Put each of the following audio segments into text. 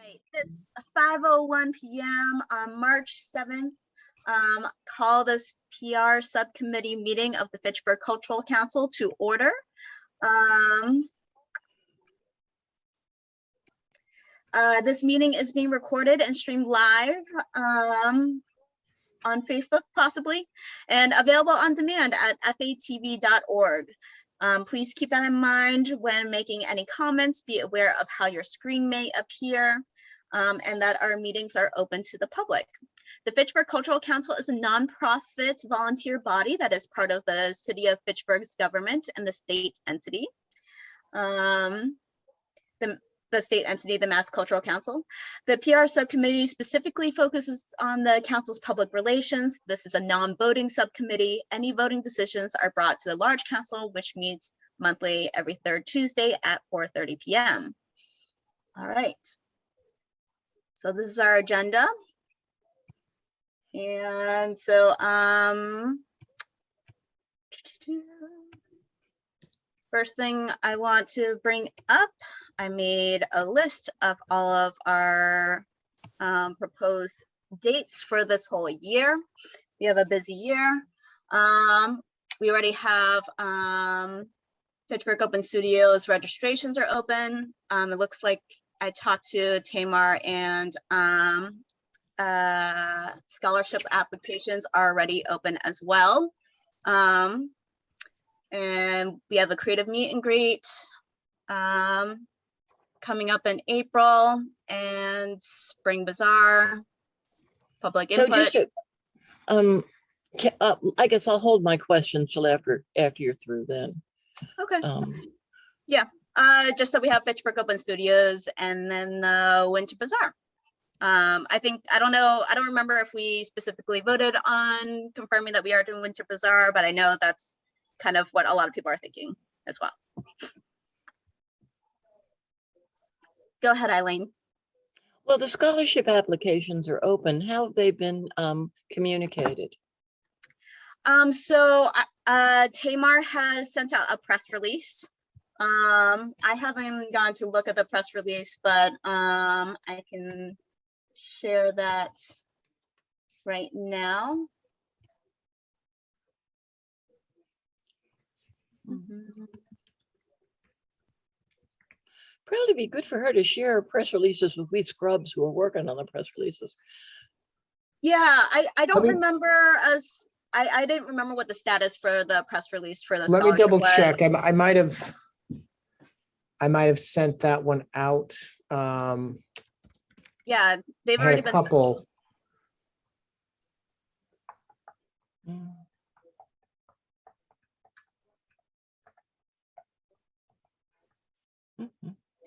right, it's 5:01 p.m. on March 7th. Call this PR subcommittee meeting of the Fitchburg Cultural Council to order. This meeting is being recorded and streamed live on Facebook possibly, and available on demand at fatv.org. Please keep that in mind when making any comments. Be aware of how your screen may appear, and that our meetings are open to the public. The Fitchburg Cultural Council is a nonprofit volunteer body that is part of the City of Fitchburg's government and the state entity. The state entity, the Mass Cultural Council. The PR subcommittee specifically focuses on the council's public relations. This is a non-voting subcommittee. Any voting decisions are brought to the large council, which meets monthly every third Tuesday at 4:30 p.m. All right. So this is our agenda. And so, first thing I want to bring up, I made a list of all of our proposed dates for this whole year. We have a busy year. We already have Fitchburg Open Studios registrations are open. It looks like I talked to Tamar, and scholarship applications are already open as well. And we have a creative meet and greet coming up in April, and Spring Bazaar, public input. So just I guess I'll hold my questions till after you're through then. Okay. Yeah, just that we have Fitchburg Open Studios and then the Winter Bazaar. I don't remember if we specifically voted on confirming that we are doing Winter Bazaar, but I know that's kind of what a lot of people are thinking as well. Go ahead, Eileen. Well, the scholarship applications are open. How have they been communicated? So Tamar has sent out a press release. I haven't gone to look at the press release, but I can share that right now. Probably be good for her to share press releases with we scrubs who are working on the press releases. Yeah, I don't remember us. I didn't remember what the status for the press release for the. Let me double check. Was. I might have sent that one out. Yeah, they've I already had a been couple.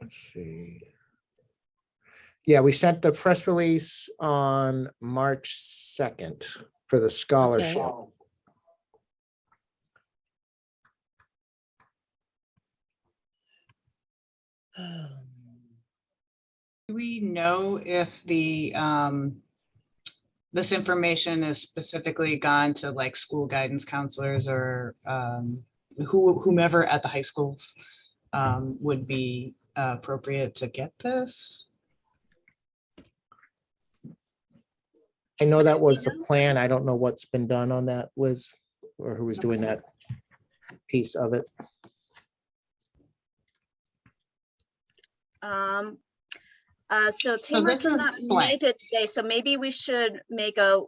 Let's see. Yeah, we sent the press release on March 2nd for the scholarship. Okay. Do we know if the this information is specifically gone to like school guidance counselors or whomever at the high schools would be appropriate to get this? I know that was the plan. I don't know what's been done on that, Liz, or who was doing that piece of it. So Tamar cannot make it today, so maybe we should make a,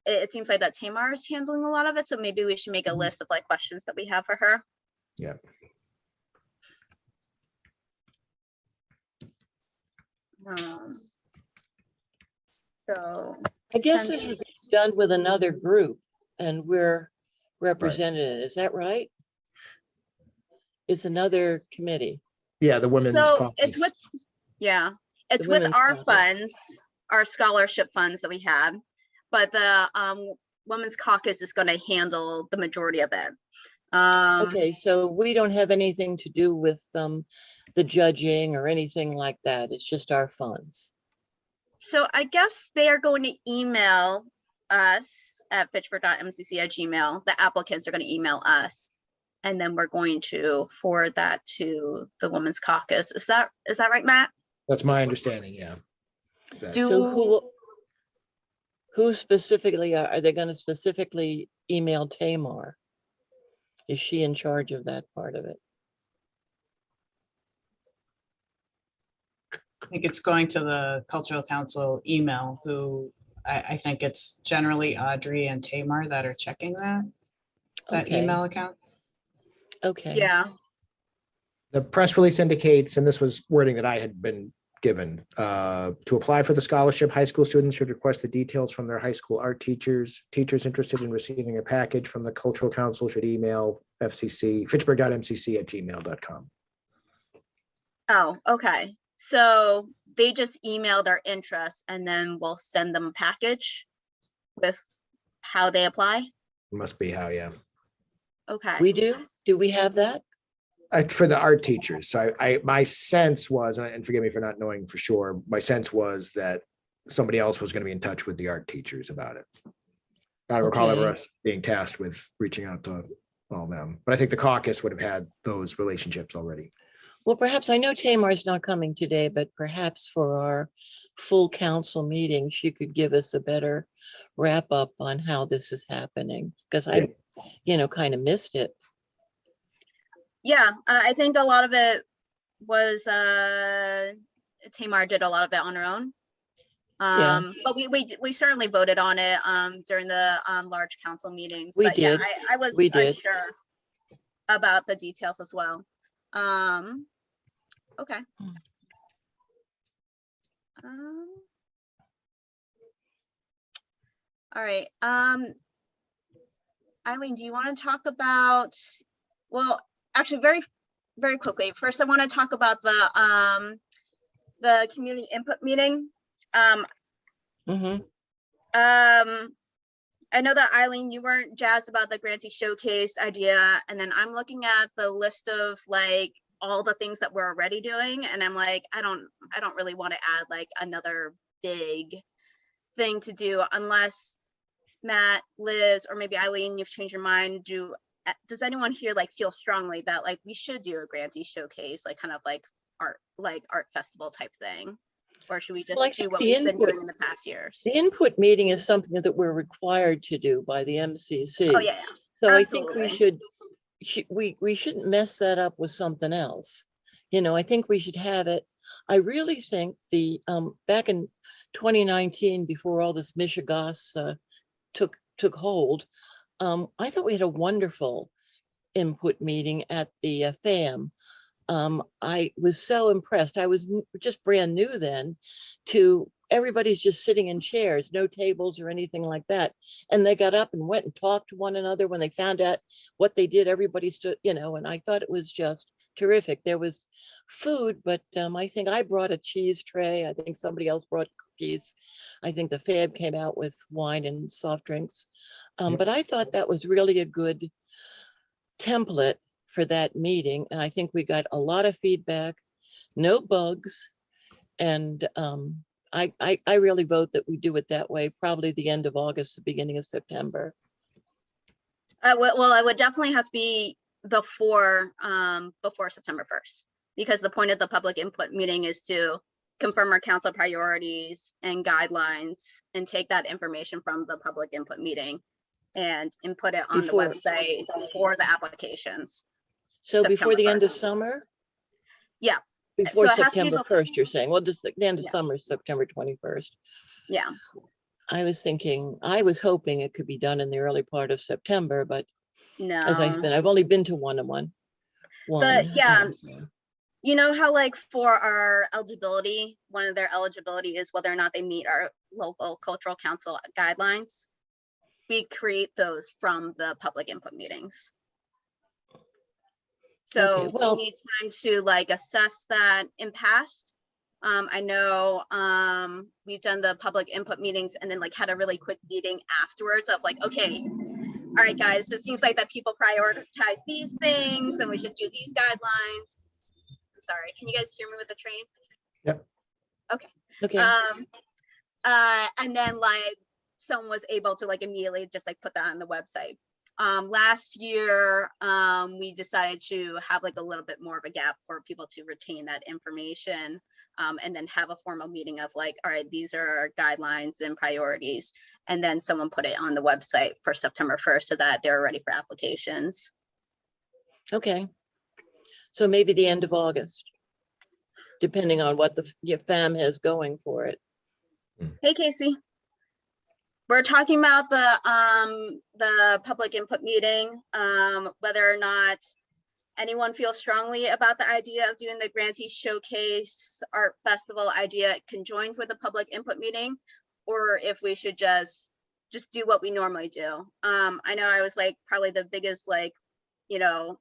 it seems like that Tamar is handling a lot of it, so maybe we should make a list of like questions that we have for her. Yeah. So I guess this is done with another group and we're represented. Is that right? It's another committee. Yeah, the women's so caucus. it's with with our caucus. funds, our scholarship funds that we have, but the women's caucus is going to handle the majority of it. Okay, so we don't have anything to do with the judging or anything like that. It's just our funds. So I guess they are going to email us at fitchburg.mcc@gmail. The applicants are going to email us, and then we're going to forward that to the Women's Caucus. Is that right, Matt? That's my understanding, yeah. So who specifically, are they gonna specifically email Tamar? Is she in charge of that part of it? I think it's going to the cultural council email, who I think it's generally Audrey and Tamar that are checking that Okay, email account. okay. Yeah, The press release indicates, and this was wording that I had been given, to apply for the scholarship, high school students should request the details from their high school art teachers. Teachers interested in receiving a package from the cultural council should email fitchburg.mcc@gmail.com. oh, okay. So they just email their interest and then we'll send them a package with how they apply? Must be how, yeah. Okay. We do? Do we have that? For the art teachers. So my sense was, and forgive me for not knowing for sure, my sense was that somebody else was going to be in touch with the art teachers about it. I don't recall ever Okay. us being tasked with reaching out to all of them, but I think the caucus would have had those relationships already. Well, perhaps, I know Tamar's not coming today, but perhaps for our full council meeting, she could give us a better wrap up on how this is happening, because I, kind of missed it. Yeah, I think a lot of it was Tamar did a lot of it on her own. Yeah. But we certainly voted on it during the large council meetings. We But yeah, did. I was We did. unsure about the details as well. Okay. All right. Eileen, do you want to talk about, well, actually very quickly. First, I want to talk about the community input meeting. Mhm. I know that Eileen, you weren't jazzed about the grantee showcase idea, and then I'm looking at the list of like all the things that we're already doing, and I'm like, I don't really want to add like another big thing to do unless Matt, Liz, or maybe Eileen, you've changed your mind. Does anyone here like feel strongly that like we should do a grantee showcase, like kind of like art festival type thing? Or should we just Well, I do think what the we've been input- doing in the past years? The input meeting is something that we're required to do by the MCC. Oh, yeah. So Absolutely. I think we shouldn't mess that up with something else. I think we should have it. I really think back in 2019, before all this Michigas took hold, I thought we had a wonderful input meeting at the FAM. I was so impressed. I was just brand new then to everybody's just sitting in chairs, no tables or anything like that. And they got up and went and talked to one another. When they found out what they did, everybody stood, and I thought it was just terrific. There was food, but I think I brought a cheese tray. I think somebody else brought cookies. I think the FAB came out with wine and soft drinks. Yep. But I thought that was really a good template for that meeting. And I think we got a lot of feedback, no bugs. And I really vote that we do it that way, probably the end of August, the beginning of September. Well, it would definitely have to be before September 1st, because the point of the public input meeting is to confirm our council priorities and guidelines and take that information from the public input meeting and input it on the website for the applications. So before the end of 1st. Summer? Yeah. Before So it has to be September 1st, you're saying? Well, the end of Yeah. summer is September 21st. Yeah. I was hoping it could be done in the early part of September, but as I've only been to one. But yeah, so. you know how like for our eligibility, one of their eligibility is whether or not they meet our local cultural council guidelines. We create those from the public input meetings. So Okay, well, we need time to like assess that in past. I know we've done the public input meetings and then like had a really quick meeting afterwards of like, okay, all right, guys, it seems like that people prioritize these things and we should do these guidelines. I'm sorry, can you guys hear me with the train? Yep. Okay. And then like someone was able to like immediately just like put that on the website. Last year, we decided to have like a little bit more of a gap for people to retain that information, and then have a formal meeting of like, all right, these are our guidelines and priorities. And then someone put it on the website for September 1st so that they're ready for applications. Okay. So maybe the end of August, depending on what your FAM has going for it. Hey, Casey. We're talking about the public input meeting, whether or not anyone feels strongly about the idea of doing the Grantee Showcase Art Festival idea conjoined with the public input meeting, or if we should just do what we normally do. I know I was like probably the biggest, like, you know,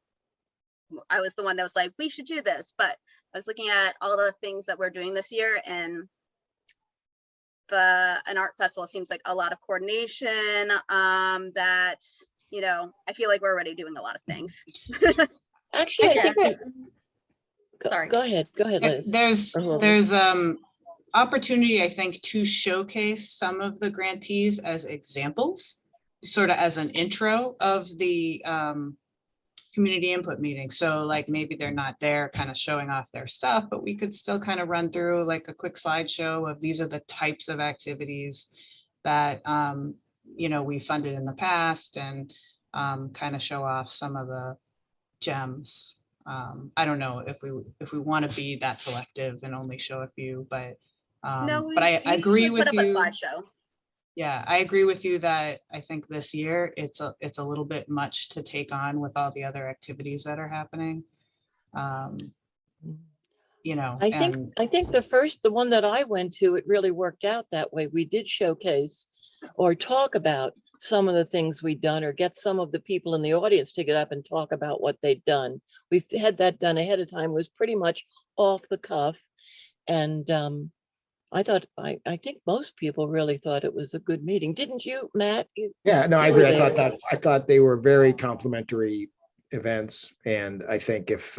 I was the one that was like, we should do this, but I was looking at all the things that we're doing this year, and an art festival seems like a lot of coordination, that, you know, I feel like we're already doing a lot of things. Actually, I think Sorry. Go ahead, Liz. There's Or whoever. opportunity, I think, to showcase some of the grantees as examples, sort of as an intro of the community input meeting. So like maybe they're not there kind of showing off their stuff, but we could still kind of run through like a quick slideshow of these are the types of activities that you know, we funded in the past, and kind of show off some of the gems. I don't know if we want to be that selective and only show a few, but I agree with you. Put up a slideshow. Yeah, I agree with you that I think this year it's a little bit much to take on with all the other activities that are happening. You know, I think the one that I went to, it really worked out that way. We did showcase or talk about some of the things we'd done, or get some of the people in the audience to get up and talk about what they'd done. We've had that done ahead of time. It was pretty much off the cuff. And I think most people really thought it was a good meeting. Didn't you, Matt? Yeah, no, I You were agree. there. I thought they were very complimentary events. And I think if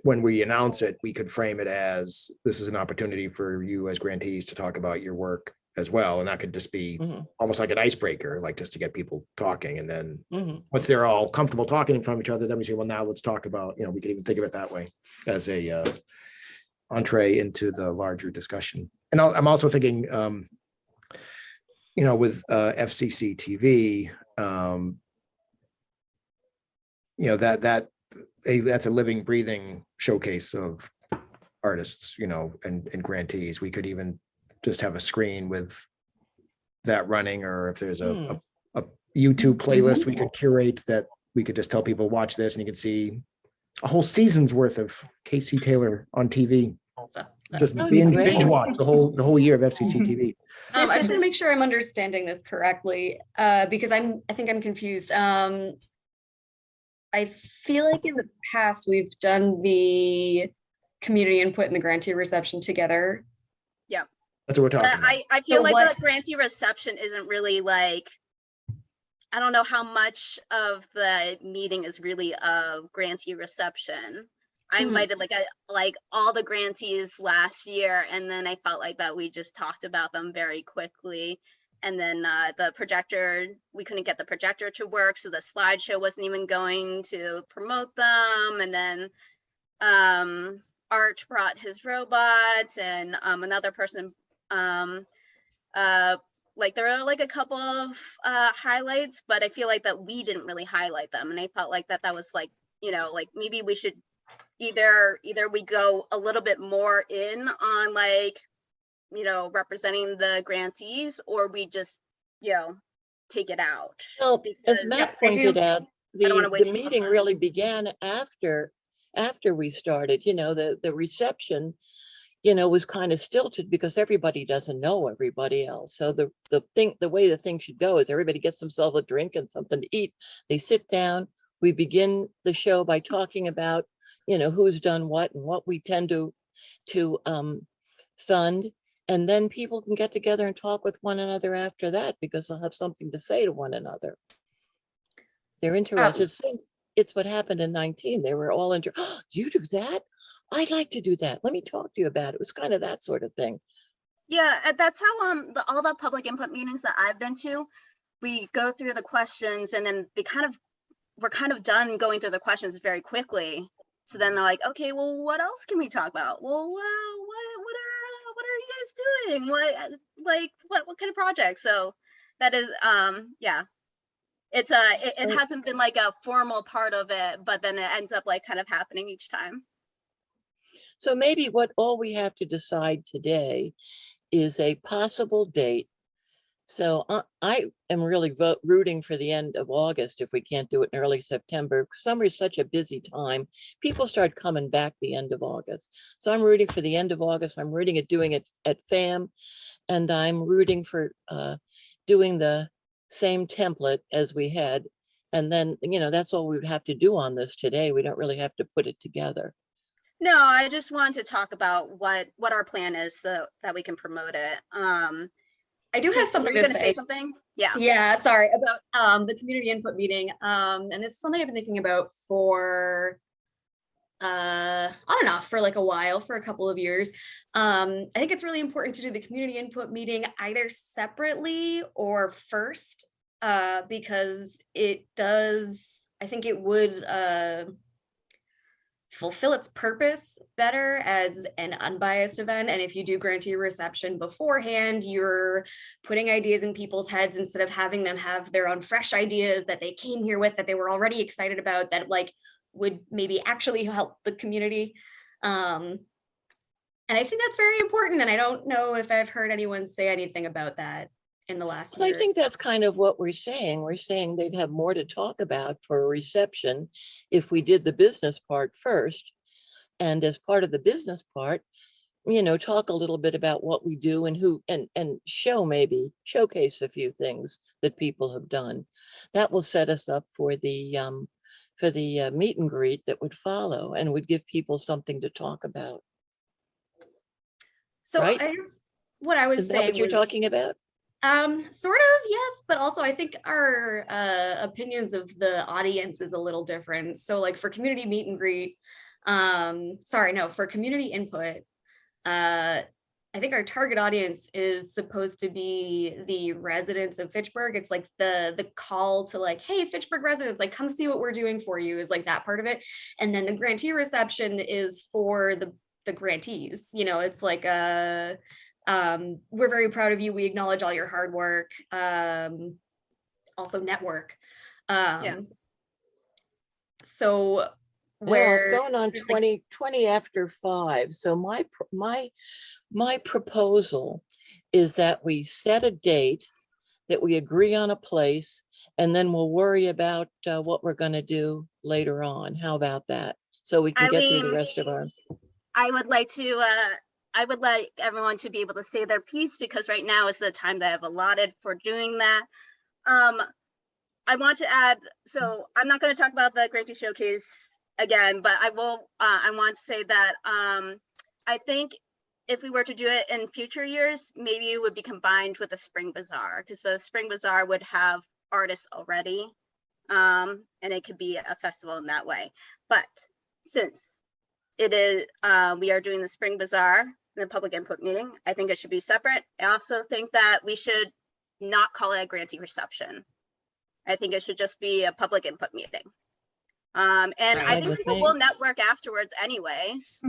when we announce it, we could frame it as this is an opportunity for you as grantees to talk about your work as well. And that could just be almost like an icebreaker, like just to get people talking. And then once they're all comfortable talking in front of each other, then we say, well, now let's talk about, you know, we could even think of it that way as a entree into the larger discussion. And I'm also thinking, you know, with FCC TV, you know, that's a living, breathing showcase of artists, you know, and grantees. We could even just have a screen with that running, or if there's a YouTube playlist we could curate that we could just tell people watch this, and you can see a whole season's worth of Casey Taylor on TV. Just binge watch the whole year of FCC TV. I just want to make sure I'm understanding this correctly, because I think I'm confused. I feel like in the past we've done the community input and the grantee reception together. Yeah. That's what we're talking about. I feel So like what- the grantee reception isn't really like, I don't know how much of the meeting is really a grantee reception. I invited like all the grantees last year, and then I felt like that we just talked about them very quickly. And then the projector, we couldn't get the projector to work, so the slideshow wasn't even going to promote them. And then Art brought his robot, and another person, like there are like a couple of highlights, but I feel like that we didn't really highlight them. And I felt like that was like, you know, like maybe we should either we go a little bit more in on like, you know, representing the grantees, or we just, you know, take it out. Well, as Because- Matt I do. pointed out, I don't wanna waste the people's meeting time. really began after we started. You know, the reception, you know, was kind of stilted because everybody doesn't know everybody else. So the way the thing should go is everybody gets themselves a drink and something to eat. They sit down. We begin the show by talking about, you know, who's done what and what we tend to fund. And then people can get together and talk with one another after that, because they'll have something to say to one another. They're interested. It's what happened in 19. They were all into, oh, you do that? I'd like to do that. Let me talk to you about it. It was kind of that sort of thing. Yeah, that's how all the public input meetings that I've been to, we go through the questions and then we're kind of done going through the questions very quickly. So then they're like, okay, well, what else can we talk about? Well, what are you guys doing? What kind of projects? So that is, yeah, it's it So- hasn't been like a formal part of it, but then it ends up like kind of happening each time. So maybe all we have to decide today is a possible date. So I am really rooting for the end of August if we can't do it in early September. Summer is such a busy time. People start coming back the end of August. So I'm rooting for the end of August. I'm rooting at doing it at FAM, and I'm rooting for doing the same template as we had. And then, that's all we would have to do on this today. We don't really have to put it together. No, I just wanted to talk about what our plan is so that we can promote it. I do have Were something you to gonna say. say something? Yeah. Yeah, sorry about the community input meeting. And this is something I've been thinking about for on and off for like a while, for a couple of years. I think it's really important to do the community input meeting either separately or first, because it does, I think it would fulfill its purpose better as an unbiased event. And if you do grantee reception beforehand, you're putting ideas in people's heads instead of having them have their own fresh ideas that they came here with, that they were already excited about, that like would maybe actually help the community. And I think that's very important. And I don't know if I've heard anyone say anything about that in the last Well, year. I think that's kind of what we're saying. We're saying they'd have more to talk about for a reception if we did the business part first. And as part of the business part, talk a little bit about what we do and who, and showcase a few things that people have done. That will set us up for the meet and greet that would follow, and would give people something to talk about. So right? I guess what I was Is that saying what you're was, talking about? sort of, yes, but also I think our opinions of the audience is a little different. So like for community meet and greet, for community input, I think our target audience is supposed to be the residents of Fitchburg. It's like the call to like, hey, Fitchburg residents, like come see what we're doing for you, is like that part of it. And then the grantee reception is for the grantees. It's like we're very proud of you. We acknowledge all your hard work. Also network. So Well, it's where going on 20 after 5. So my proposal is that we set a date, that we agree on a place, and then we'll worry about what we're going to do later on. How about that? So we can get through the Eileen, rest of our. I would like everyone to be able to say their piece, because right now is the time that I've allotted for doing that. I want to add, so I'm not going to talk about the grantee showcase again, but I want to say that I think if we were to do it in future years, maybe it would be combined with the spring bazaar, because the spring bazaar would have artists already, and it could be a festival in that way. But since it is, we are doing the spring bazaar, the public input meeting, I think it should be separate. I also think that we should not call it a grantee reception. I think it should just be a public input meeting. And I think people will network afterwards anyways.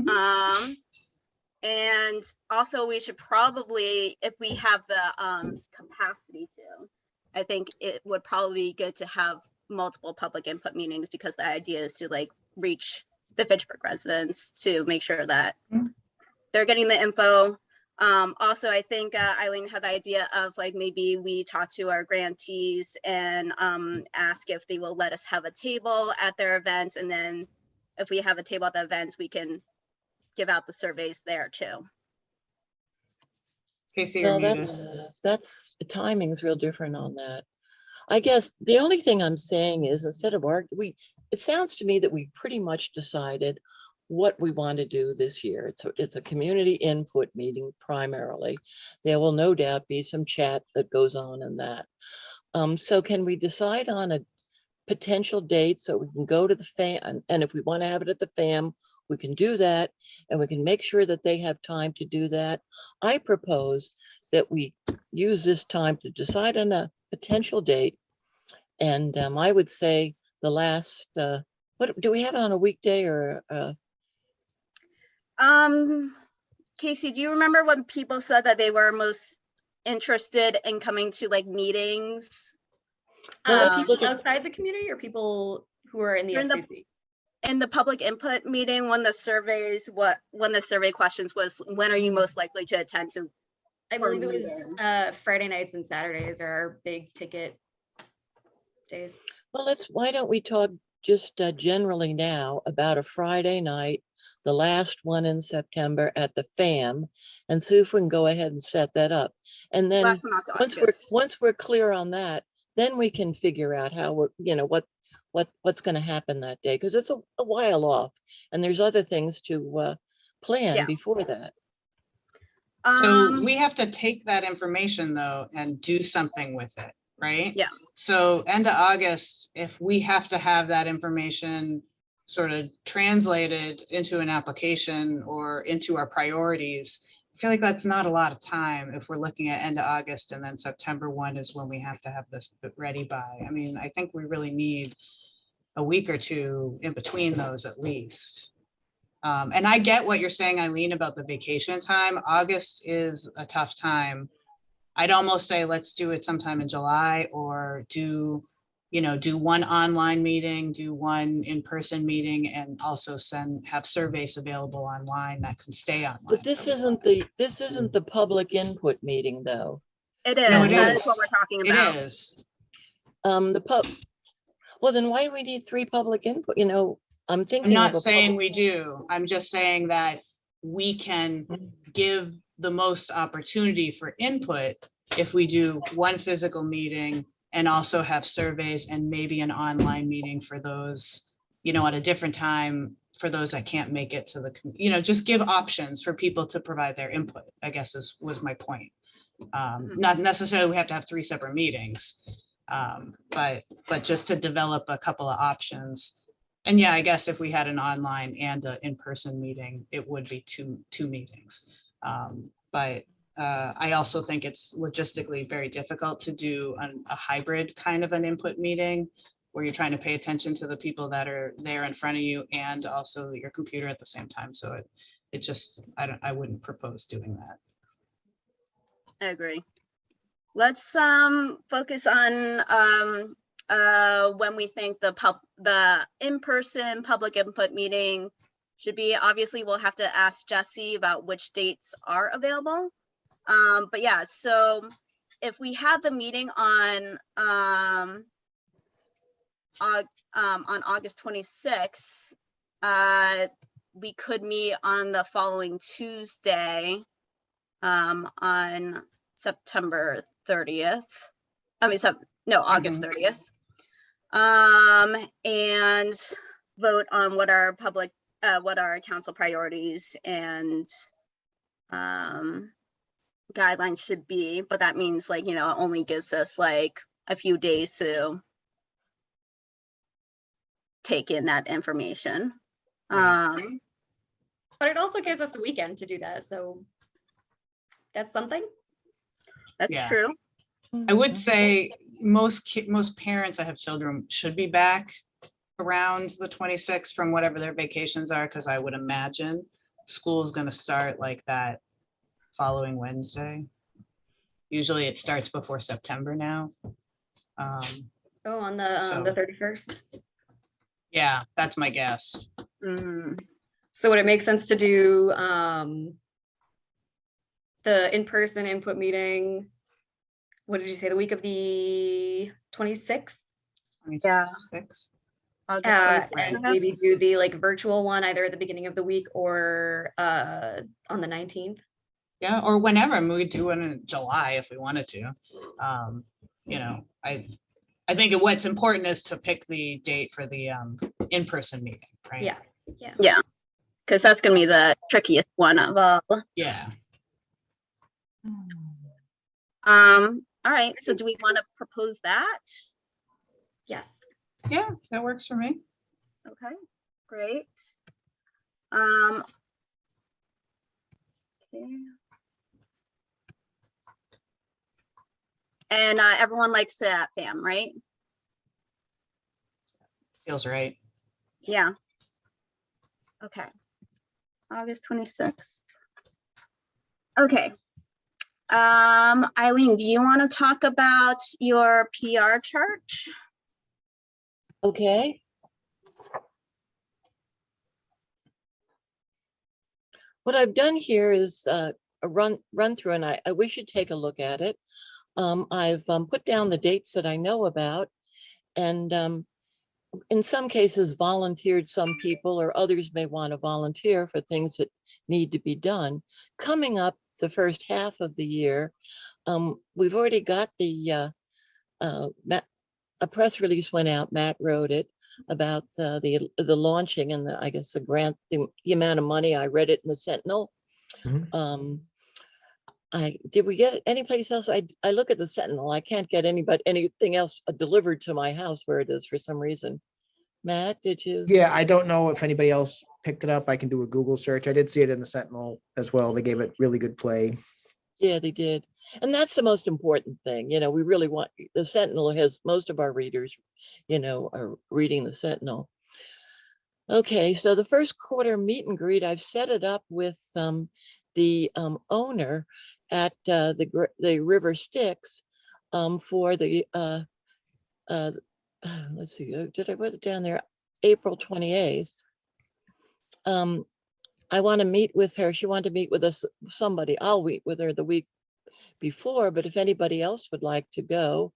And also we should probably, if we have the capacity to, I think it would probably be good to have multiple public input meetings, because the idea is to like reach the Fitchburg residents to make sure that they're getting the info. Also, I think Eileen had the idea of like, maybe we talk to our grantees and ask if they will let us have a table at their events. And then if we have a table at the events, we can give out the surveys there too. Casey, Well, you're muted. that's the timing's real different on that. I guess the only thing I'm saying is, instead of it sounds to me that we pretty much decided what we want to do this year. It's a community input meeting primarily. There will no doubt be some chat that goes on in that. So can we decide on a potential date so we can go to the FAM, and if we want to have it at the FAM, we can do that, and we can make sure that they have time to do that. I propose that we use this time to decide on a potential date. And I would say the last, what, do we have it on a weekday or, Casey, do you remember when people said that they were most interested in coming to like meetings? Well, let's look at- outside the community or people who are in the In the- FCC? In the public input meeting, when the survey questions was, when are you most likely to attend to? I or believe it meeting. was Friday nights and Saturdays are our big ticket days. well, why don't we talk just generally now about a Friday night, the last one in September at the FAM, and see if we can go ahead and set that up. And then Last month, August. once we're clear on that, then we can figure out how we're, what's going to happen that day, because it's a while off and there's other things to plan Yeah. before that. So we have to take that information though and do something with it, right? Yeah. So end of August, if we have to have that information sort of translated into an application or into our priorities, I feel like that's not a lot of time if we're looking at end of August and then September 1 is when we have to have this ready by. I mean, I think we really need a week or two in between those at least. And I get what you're saying, Eileen, about the vacation time. August is a tough time. I'd almost say let's do it sometime in July, or do one online meeting, do one in-person meeting, and also have surveys available online that can stay online. But this isn't the public input meeting though. It is, No, it that is is. what we're talking It about. is. Well, then why do we need 3 public input? I'm I'm thinking not of a saying public- we do. I'm just saying that we can give the most opportunity for input if we do one physical meeting and also have surveys and maybe an online meeting for those, at a different time for those that can't make it to just give options for people to provide their input, I guess was my point. Not necessarily we have to have 3 separate meetings, but just to develop a couple of options. And yeah, I guess if we had an online and an in-person meeting, it would be two meetings. But I also think it's logistically very difficult to do a hybrid kind of an input meeting where you're trying to pay attention to the people that are there in front of you and also your computer at the same time. So I wouldn't propose doing that. I agree. Let's focus on when we think the in-person public input meeting should be. Obviously, we'll have to ask Jesse about which dates are available. But yeah, so if we have the meeting on August 26th, we could meet on the following Tuesday, on September 30th. August 30th. And vote on what our council priorities and guidelines should be. But that means it only gives us like a few days to take in that information. But it also gives us the weekend to do that. So that's something. That's Yeah. true. I would say most parents that have children should be back around the 26th from whatever their vacations are, because I would imagine school is going to start like that following Wednesday. Usually it starts before September now. On the 31st. Yeah, that's my guess. So would it make sense to do the in-person input meeting? What did you say, the week of the 26th? 26th. August 26th, And perhaps? maybe do the virtual one either at the beginning of the week or on the 19th. Yeah, or whenever. I mean, we could do it in July if we wanted to. I think what's important is to pick the date for the in-person meeting, right? Yeah. Because that's gonna be the trickiest one of all. Yeah. All right, so do we want to propose that? Yes. Yeah, that works for me. Okay, great. Okay. And everyone likes that fam, right? Feels right. Yeah. Okay. August 26th. Okay. Eileen, do you want to talk about your PR chart? Okay. What I've done here is a run through, and I wish you'd take a look at it. I've put down the dates that I know about, and in some cases volunteered some people, or others may want to volunteer for things that need to be done. Coming up the first half of the year, we've already got the a press release went out. Matt wrote it about the launching and I guess the grant, the amount of money. I read it in the Sentinel. Mhm. Did we get any place else? I look at the Sentinel. I can't get anything else delivered to my house where it is for some reason. Matt, did you? Yeah, I don't know if anybody else picked it up. I can do a Google search. I did see it in the Sentinel as well. They gave it really good play. Yeah, they did. And that's the most important thing. You know, we really want the Sentinel has most of our readers, you know, are reading the Sentinel. Okay, so the first quarter meet and greet, I've set it up with the owner at the River Styx for the let's see, did I put it down there? April 28th. I want to meet with her. She wanted to meet with us, somebody. I'll meet with her the week before, but if anybody else would like to go.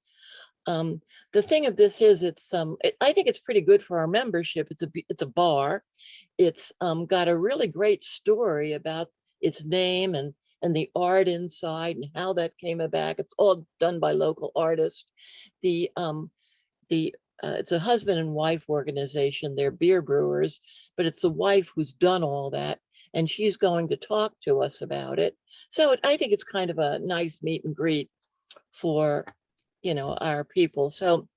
The thing of this is I think it's pretty good for our membership. It's a bar. It's got a really great story about its name and the art inside and how that came about. It's all done by local artists. It's a husband and wife organization. They're beer brewers, but it's the wife who's done all that, and she's going to talk to us about it. So I think it's kind of a nice meet and greet for, you know, our people. So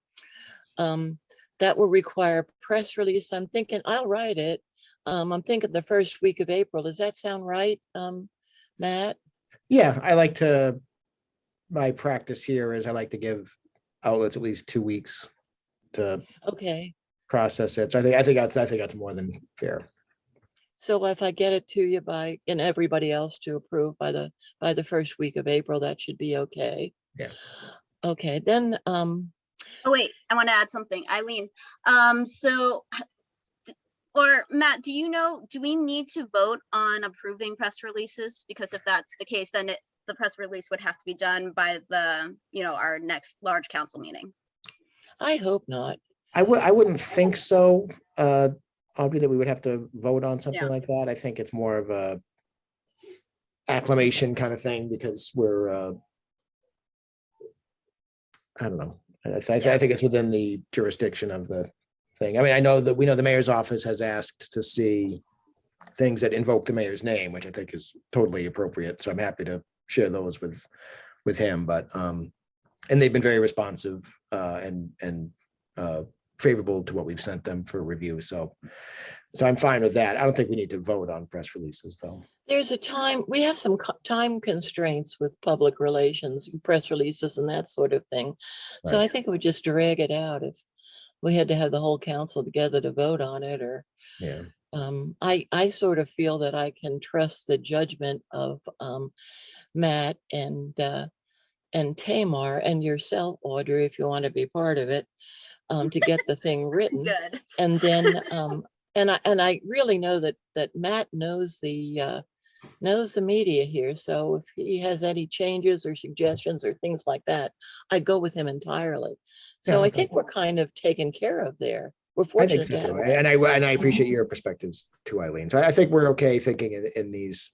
that will require a press release. I'm thinking I'll write it. I'm thinking the first week of April. Does that sound right, Matt? Yeah, my practice here is I like to give outlets at least 2 weeks to Okay. process it. So I think that's more than fair. So if I get it to you and everybody else to approve by the first week of April, that should be okay. Yeah. Okay, then Oh, wait, I want to add something. Eileen, or Matt, do we need to vote on approving press releases? Because if that's the case, then the press release would have to be done by our next large council meeting. I hope not. I wouldn't think so, Audrey, that we would have to vote on something Yeah. like that. I think it's more of a acclamation kind of thing because we're, I don't know. I think it's within the jurisdiction of the thing. I mean, we know the mayor's office has asked to see things that invoke the mayor's name, which I think is totally appropriate. So I'm happy to share those with him, but, and they've been very responsive, and favorable to what we've sent them for review. So I'm fine with that. I don't think we need to vote on press releases though. There's a time, we have some time constraints with public relations, press releases and that sort of thing. So Right. I think it would just drag it out if we had to have the whole council together to vote on it, or Yeah. I sort of feel that I can trust the judgment of Matt and Tamar and yourself, Audrey, if you want to be part of it, to get the thing written. Good. And then and I really know that Matt knows the media here. So if he has any changes or suggestions or things like that, I go with him entirely. So Yeah, I think we're kind of taken care of there. We're I think fortunate so to have too. that. And I appreciate your perspectives too, Eileen. So I think we're okay thinking in these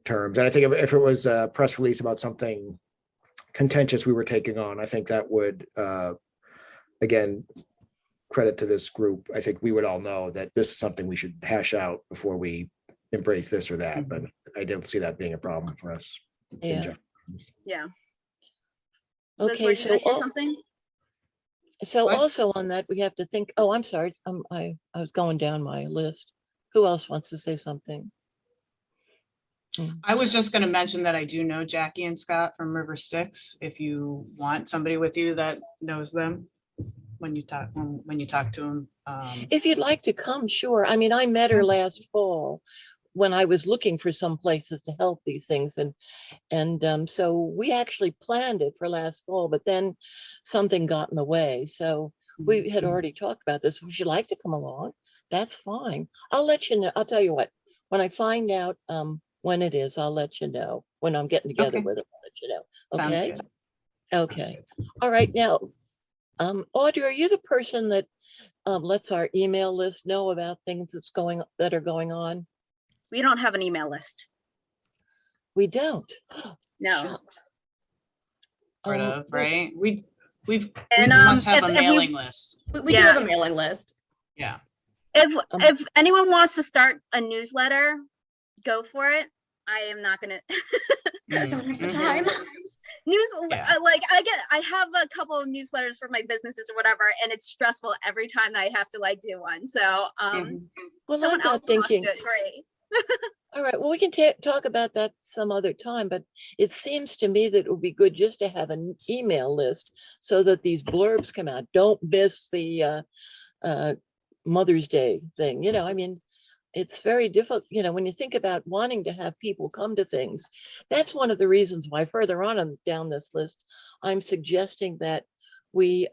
terms. And I think if it was a press release about something contentious we were taking on, I think that would, again, credit to this group. I think we would all know that this is something we should hash out before we embrace this or that, but I don't see that being a problem for us. in Yeah. general. Yeah. Liz, Okay, were you gonna so say something? What? also on that, we have to think, oh, I'm sorry, I was going down my list. Who else wants to say something? I was just gonna mention that I do know Jackie and Scott from River Styx, if you want somebody with you that knows them when you talk to them. If you'd like to come, sure. I mean, I met her last fall when I was looking for some places to help these things. And so we actually planned it for last fall, but then something got in the way. So we had already talked about this. Would you like to come along? That's fine. I'll let you know. I'll tell you what, when I find out when it is, I'll let you know. When I'm getting together Okay. with her, I'll let you know. Sounds Okay. good. Okay. All right. Now, Audrey, are you the person that lets our email list know about things that are going on? We don't have an email list. We don't. No. Shucks. Sort of, right? We And, must have a if we- mailing list. We do Yeah. have a mailing list. Yeah. If anyone wants to start a newsletter, go for it. I am not gonna. Don't have the Mhm. time. Yeah. I have a couple of newsletters for my businesses or whatever, and it's stressful every time I have to like do one. So Mhm. Well, someone I'm not else wants thinking. to do it, great. All right, well, we can talk about that some other time, but it seems to me that it would be good just to have an email list so that these blurbs come out. Don't miss the Mother's Day thing. You know, I mean, it's very difficult, you know, when you think about wanting to have people come to things. That's one of the reasons why further on down this list, I'm suggesting that we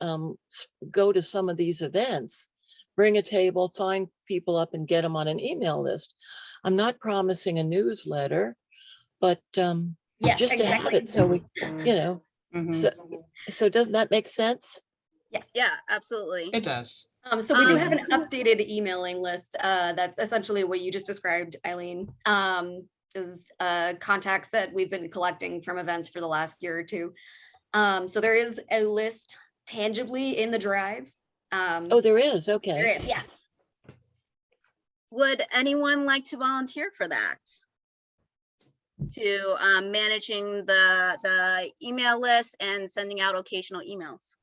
go to some of these events, bring a table, sign people up and get them on an email list. I'm not promising a newsletter, but Yes, just to have exactly. it so we, you know, Mhm. so doesn't that make sense? Yes. Yeah, absolutely. It does. So we do have an Um, updated emailing list. That's essentially what you just described, Eileen. Is contacts that we've been collecting from events for the last year or two. So there is a list tangibly in the drive. Oh, there is, There okay. is, yes. Would anyone like to volunteer for that? To managing the email list and sending out occasional emails.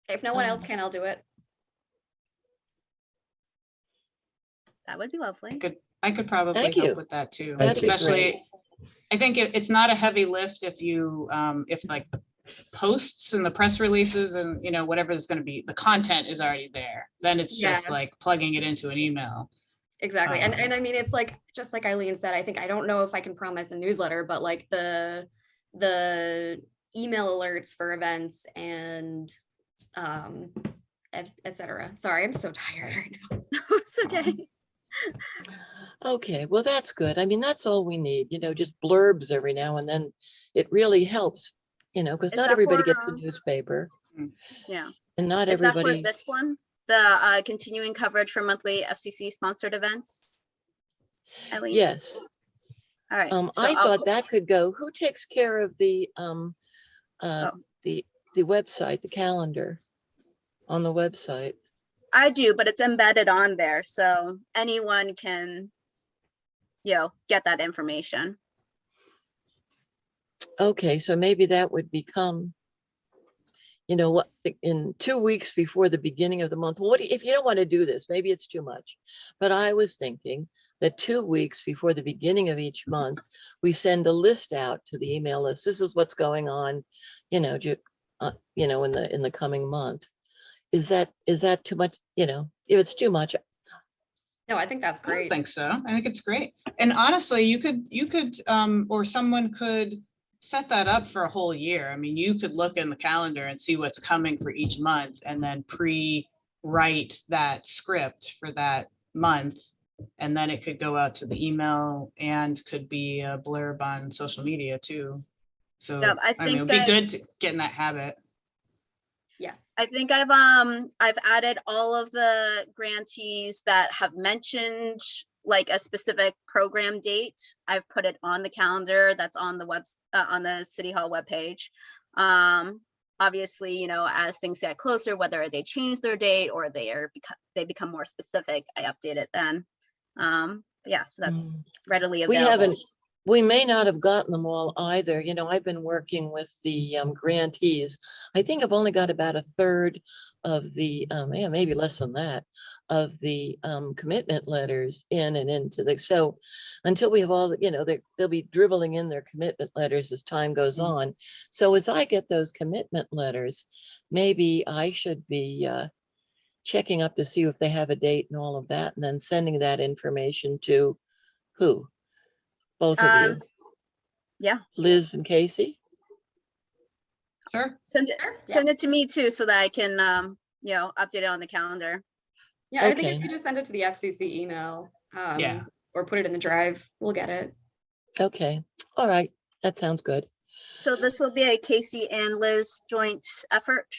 If no one else can, I'll do it. That would be lovely. I could probably Thank you. help with that too. That'd be Especially, great. I think it's not a heavy lift if you, if like the posts and the press releases and, you know, whatever is going to be, the content is already there. Then it's just Yeah. like plugging it into an email. Exactly. And I mean, it's like, just like Eileen said, I think, I don't know if I can promise a newsletter, but like the email alerts for events and et cetera. Sorry, I'm so tired right now. It's okay. Okay, well, that's good. I mean, that's all we need, you know, just blurbs every now and then. It really helps, you know, because Is not that everybody for, gets the newspaper Yeah. and not Is that for everybody. this one? The continuing coverage for monthly FCC sponsored events? Eileen? Yes, All right. So I I'll thought that could go. Who takes care of the Oh. the website, the calendar on the website? I do, but it's embedded on there, so anyone can, get that information. Okay, so maybe that would become, you know, what, in 2 weeks before the beginning of the month. What if you don't want to do this? Maybe it's too much, but I was thinking that 2 weeks before the beginning of each month, we send a list out to the email list. This is what's going on, you know, in the coming month. Is that too much? You know, if it's too much, No, I think that's I don't great. think so. I think it's great. And honestly, you could, or someone could set that up for a whole year. I mean, you could look in the calendar and see what's coming for each month and then pre-write that script for that month. And then it could go out to the email and could be a blurb on social media too. So Yeah, I I mean, it'd think be good to get in that habit. Yes. I think I've added all of the grantees that have mentioned like a specific program date. I've put it on the calendar that's on the on the City Hall webpage. Obviously, as things get closer, whether they change their date or they become more specific, I update it then. But yeah, so that's readily we available. we may not have gotten them all either. You know, I've been working with the grantees. I think I've only got about a third of the, yeah, maybe less than that, of the commitment letters in and into the, so until we have all, you know, they'll be dribbling in their commitment letters as time goes on. So as I get those commitment letters, maybe I should be checking up to see if they have a date and all of that, and then sending that information to who? Both of you, Yeah, Liz and Casey? Sure. send Sure, yeah. it to me too, so that I can, you know, update it on the calendar. Yeah, I think if Okay. you just send it to the FCC email, Yeah. or put it in the drive, we'll get it. Okay, all right, that sounds good. So this will be a Casey and Liz joint effort.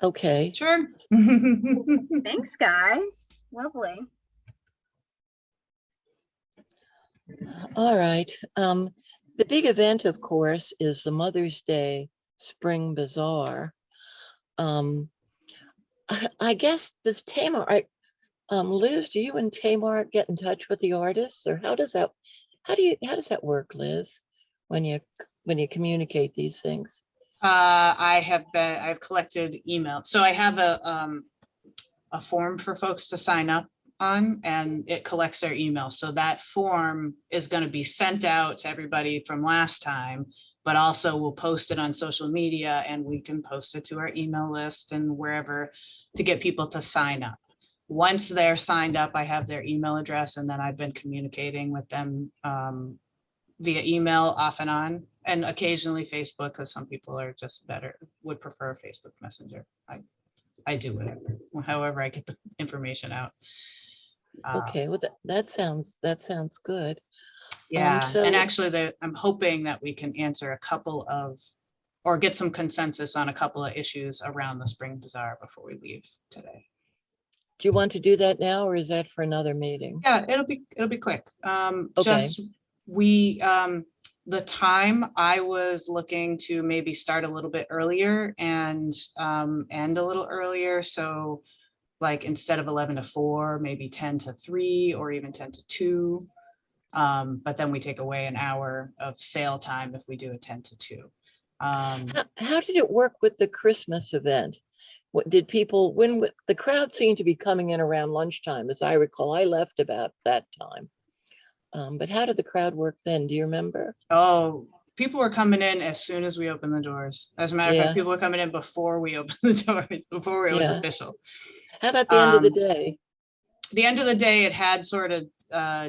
Okay, Sure. Thanks, guys. Lovely. all right. The big event, of course, is the Mother's Day Spring Bazaar. I guess does Tamar, Liz, do you and Tamar get in touch with the artists, or how does that work, Liz, when you communicate these things? I've collected emails. So I have a form for folks to sign up on, and it collects their emails. So that form is going to be sent out to everybody from last time, but also we'll post it on social media, and we can post it to our email list and wherever to get people to sign up. Once they're signed up, I have their email address, and then I've been communicating with them via email off and on, and occasionally Facebook, because some people are just would prefer Facebook Messenger. I do whatever, however I get the information out. Okay, well, that sounds good. Yeah, so- and actually I'm hoping that we can answer a couple of, or get some consensus on a couple of issues around the Spring Bazaar before we leave today. Do you want to do that now, or is that for another meeting? Yeah, it'll be quick. Okay. Just the time I was looking to maybe start a little bit earlier and end a little earlier. So like instead of 11 to 4, maybe 10 to 3 or even 10 to 2. But then we take away an hour of sale time if we do a 10 to 2. How did it work with the Christmas event? What did people, the crowd seemed to be coming in around lunchtime, as I recall? I left about that time. But how did the crowd work then? Do you remember? Oh, people were coming in as soon as we opened the doors. As a matter of Yeah. fact, people were coming in before we opened the doors, before it was Yeah. official. How about the end of the Um, day? The end of the day, it had sort of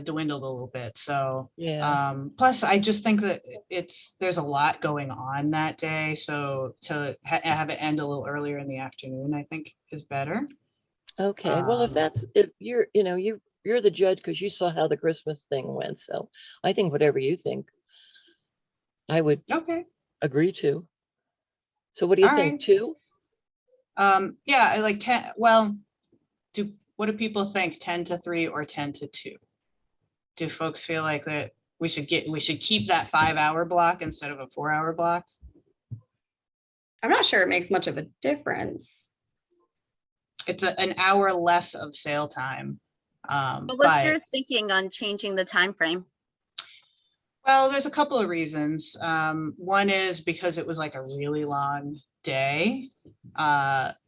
dwindled a little bit. So Yeah. plus I just think that there's a lot going on that day. So to have it end a little earlier in the afternoon, I think is better. Okay. Well, if you're the judge, because you saw how the Christmas thing went. So I think whatever you think, I would Okay. agree to. So what do you All think, right. 2? Yeah, I like 10. Well, what do people think? 10 to 3 or 10 to 2? Do folks feel like that we should keep that 5-hour block instead of a 4-hour block? I'm not sure it makes much of a difference. It's an hour less of sale time. But what's your thinking on changing the time frame? Well, there's a couple of reasons. One is because it was like a really long day.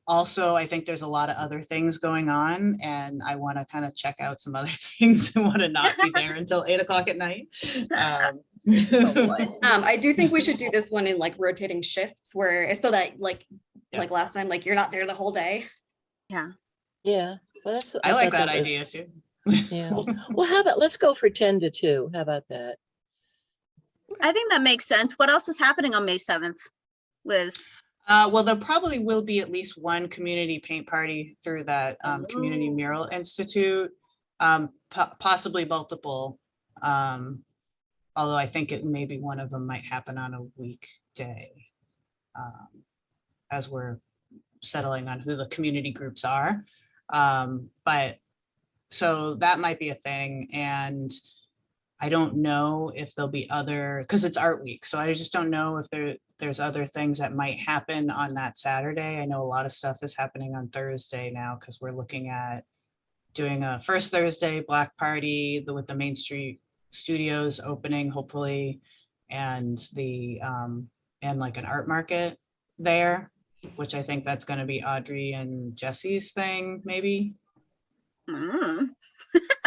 Also, I think there's a lot of other things going on, and I want to kind of check out some other things. I want to not be there until 8 o'clock at night. I do think we should do this one in like rotating shifts, where so that like last time, like you're not there the whole day. Yeah. Yeah. Well, I like thought that idea too. Yeah. Well, how about, let's go for 10 to 2. How about that? I think that makes sense. What else is happening on May 7th, Liz? Well, there probably will be at least one community paint party through that Community Oh. Mural Institute, possibly multiple. Although I think maybe one of them might happen on a weekday, as we're settling on who the community groups are. But so that might be a thing. And I don't know if there'll be because it's Art Week. So I just don't know if there's other things that might happen on that Saturday. I know a lot of stuff is happening on Thursday now, because we're looking at doing a First Thursday Black Party with the Main Street studios opening hopefully, and and like an art market there, which I think that's going to be Audrey and Jesse's thing, maybe. Mm.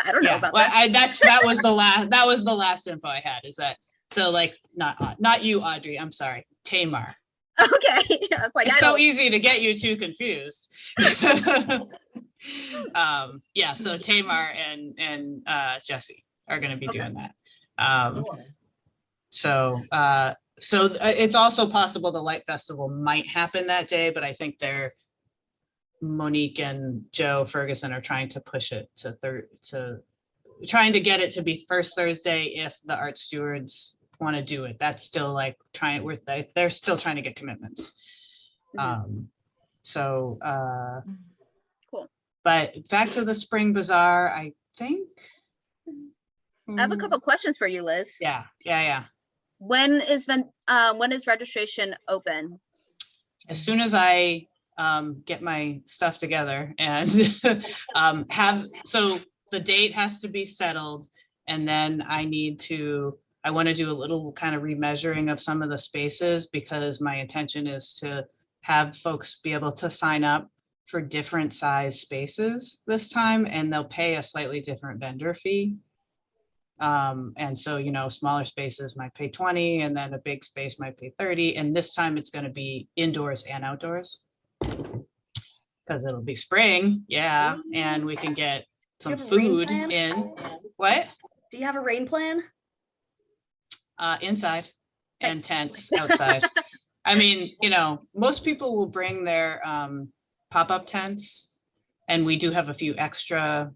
I don't know Yeah, about well, that. that was the last info I had, is that, so like, not you, Audrey, I'm sorry, Tamar. Okay, I was like, It's I so don't. easy to get you two confused. Yeah, so Tamar and Jesse are going to be Okay. doing that. Cool. So it's also possible the Light Festival might happen that day, but I think Monique and Joe Ferguson are trying to push it to trying to get it to be first Thursday if the art stewards want to do it. That's still like they're still trying to get commitments. Mhm. So Cool. but back to the Spring Bazaar, I think. I have a couple questions for you, Liz. Yeah. When is registration open? As soon as I get my stuff together and so the date has to be settled, and then I want to do a little kind of remeasuring of some of the spaces, because my intention is to have folks be able to sign up for different size spaces this time, and they'll pay a slightly different vendor fee. And so, smaller spaces might pay 20, and then a big space might pay 30. And this time it's going to be indoors and outdoors, because it'll be spring. Yeah. And we can get Do you some have a rain food plan? in. What? Do you have a rain plan? Inside and Nice. tents outside. I mean, most people will bring their pop-up tents, and we do have a few extra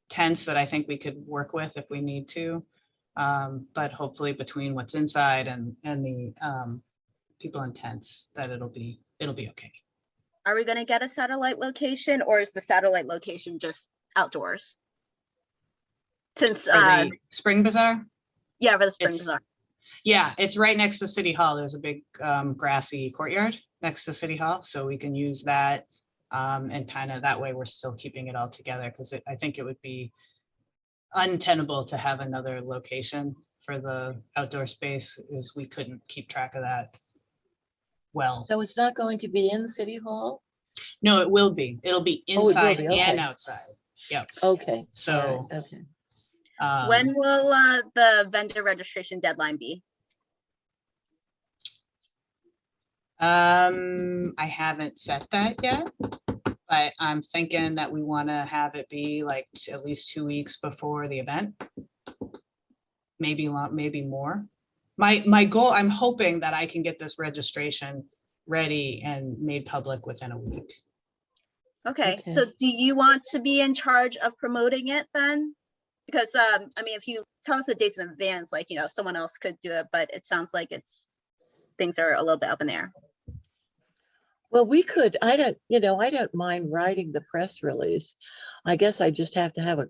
tents that I think we could work with if we need to. But hopefully between what's inside and the people in tents, that it'll be okay. Are we gonna get a satellite location, or is the satellite location just outdoors? Since For the Spring Bazaar? yeah, for the Spring It's- Bazaar. Yeah, it's right next to City Hall. There's a big grassy courtyard next to City Hall, so we can use that. And kind of that way we're still keeping it all together, because I think it would be untenable to have another location for the outdoor space, is we couldn't keep track of that well. So it's not going to be in City Hall? No, it will be. It'll be Oh, it will inside be, and okay. outside. Yep. Okay. So all right, okay. When will the vendor registration deadline be? I haven't set that yet, but I'm thinking that we want to have it be like at least 2 weeks before the event. Maybe more. My goal, I'm hoping that I can get this registration ready and made public within a week. Okay, Okay. so do you want to be in charge of promoting it then? Because I mean, if you tell us the dates in advance, like, someone else could do it, but it sounds like things are a little bit up in the air. Well, we could, I don't mind writing the press release. I guess I just have to have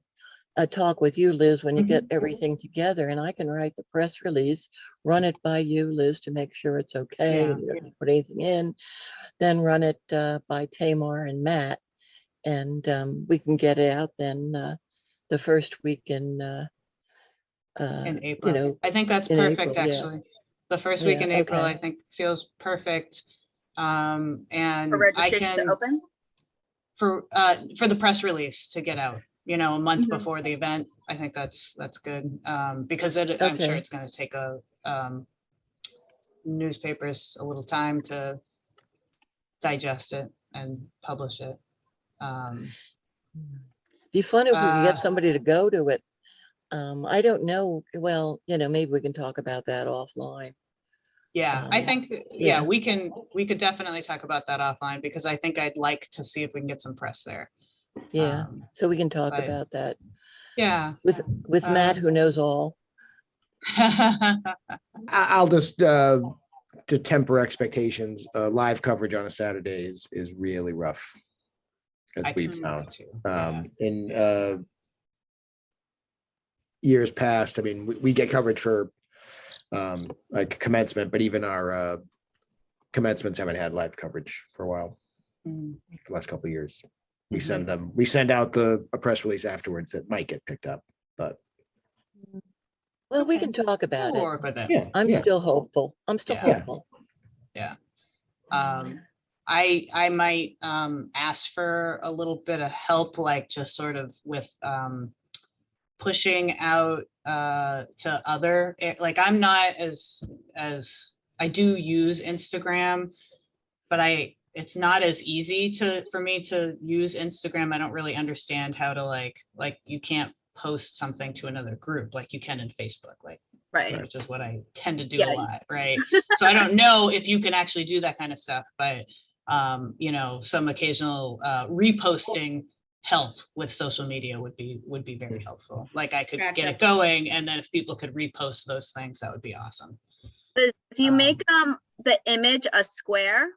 a talk with you, Liz, when you get everything together, and I can write the press release, run it by you, Liz, to make sure it's okay, Yeah. and you don't put anything in, then run it by Tamar and Matt, and we can get it out then the first week in April. I think that's in perfect, April, yeah. actually. The first week Yeah, in April, okay. I think feels perfect. And For registration to open? for the press release to get out, a month Mhm. before the event. I think that's good, because I'm sure Okay. it's going to take newspapers a little time to digest it and publish it. Be fun if we could Uh, get somebody to go to it. I don't know, well, maybe we can talk about that offline. Yeah, I think, yeah. we could definitely talk about that offline, because I think I'd like to see if we can get some press there. Yeah, so we can talk but- about that Yeah. with Matt, who knows all. I'll just to temper expectations, live coverage on a Saturday is really rough, as I we've think found. so too. Yeah. In years past, I mean, we get coverage for like commencement, but even our commencements haven't had live coverage for a while, Mhm. for the last couple of years. Mhm. We send out a press release afterwards that might get picked up, but Well, we Okay. can talk about We'll it. work with it. Yeah. I'm yeah. still hopeful. I'm still Yeah. hopeful. I might ask for a little bit of help, like just sort of with pushing out to other, like I'm not as I do use Instagram, but it's not as easy for me to use Instagram. I don't really understand how to like you can't post something to another group like you can in Facebook, like Right. which is what I tend to do Yeah. a lot, right? So I don't know if you can actually do that kind of stuff, but you know, some occasional reposting help with social media would be very helpful. Like I could get Gotcha. it going, and then if people could repost those things, that would be awesome. If you make the image a square,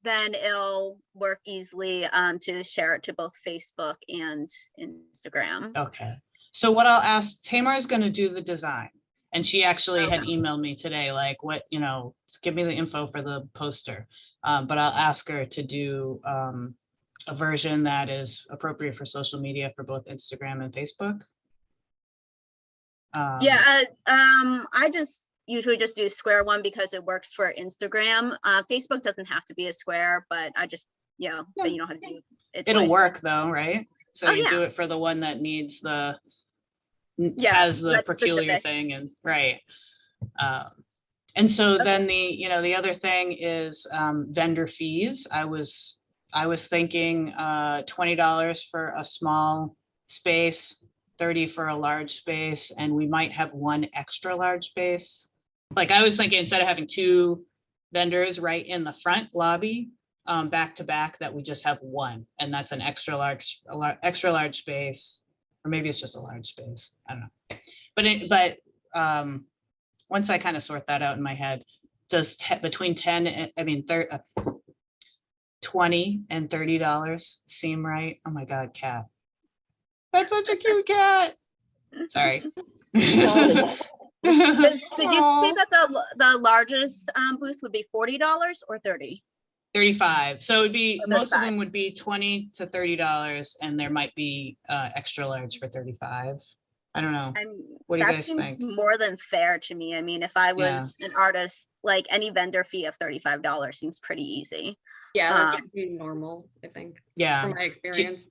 then it'll work easily to share it to both Facebook and Instagram. Okay. So what I'll ask, Tamar is going to do the design. And she actually had Okay. emailed me today, like what, you know, give me the info for the poster. But I'll ask her to do a version that is appropriate for social media for both Instagram and Facebook. Yeah, I just usually just do a square one because it works for Instagram. Facebook doesn't have to be a square, but I just, you know, Yeah. then you don't have to do it It'll twice. work though, right? So Oh, you yeah. do it for the one that needs Yeah, has the that's peculiar specific. thing, and right. And so Okay. then the other thing is vendor fees. I was thinking $20 for a small space, 30 for a large space, and we might have one extra large space. Like I was thinking, instead of having two vendors right in the front lobby, back to back, that we just have one, and that's an extra large space, or maybe it's just a large space. I don't know, but once I kind of sort that out in my head, does between 10 and 20 and $30 seem right? Oh my God, cat. That's such a cute cat. Sorry. Did you say that the largest booth would be $40 or 30? 35. So it would be, Oh, most of 35. them would be $20 to $30, and there might be extra large for 35. I don't know. What do you That guys seems think? more than fair to me. I mean, if I Yeah. was an artist, like any vendor fee of $35 seems pretty easy. Yeah, that's pretty normal, I think, Yeah. from my experience.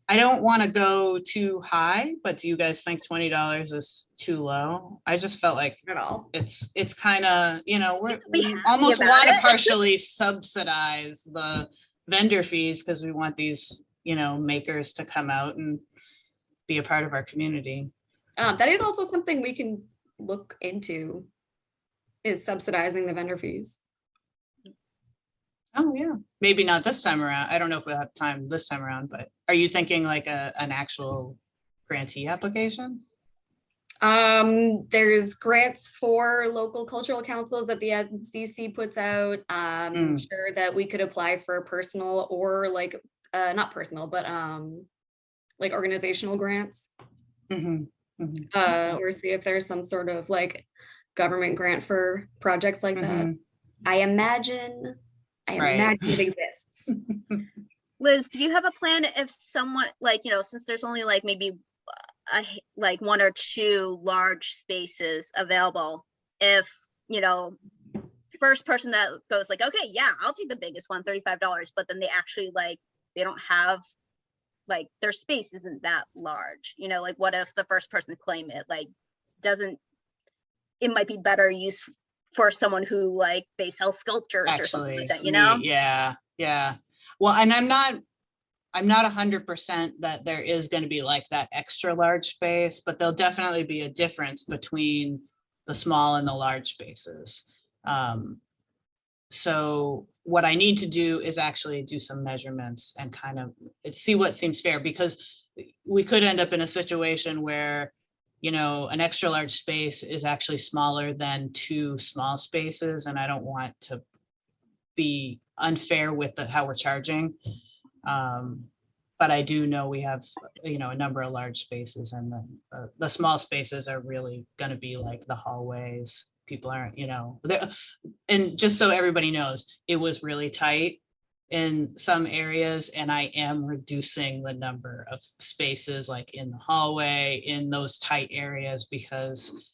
I don't want to go too high, but do you guys think $20 is too low? I just felt like At all. it's kind of, you know, Be we happy almost about want to it. partially subsidize the vendor fees because we want these, you know, makers to come out and be a part of our community. That is also something we can look into, is subsidizing the vendor fees. Oh, yeah. Maybe not this time around. I don't know if we'll have time this time around, but are you thinking like an actual grantee application? There's grants for local cultural councils that the NCC puts out. I'm sure that we could apply for personal or like, not personal, but like organizational grants. Or see if there's some sort of like government grant for projects like that. I imagine it exists. Liz, do you have a plan if someone, like, you know, since there's only like maybe like one or two large spaces available, if, you know, first person that goes like, okay, yeah, I'll take the biggest one, $35, but then they actually like, they don't have, like, their space isn't that large, you know, like what if the first person to claim it, like, it might be better use for someone who like they sell sculptures or something like that, you know? Yeah. Well, and I'm not 100% that there is going to be like that extra large space, but there'll definitely be a difference between the small and the large spaces. So what I need to do is actually do some measurements and kind of see what seems fair, because we could end up in a situation where, you know, an extra large space is actually smaller than two small spaces, and I don't want to be unfair with how we're charging. But I do know we have, you know, a number of large spaces, and the small spaces are really going to be like the hallways. People aren't, you know, and just so everybody knows, it was really tight in some areas, and I am reducing the number of spaces like in the hallway, in those tight areas, because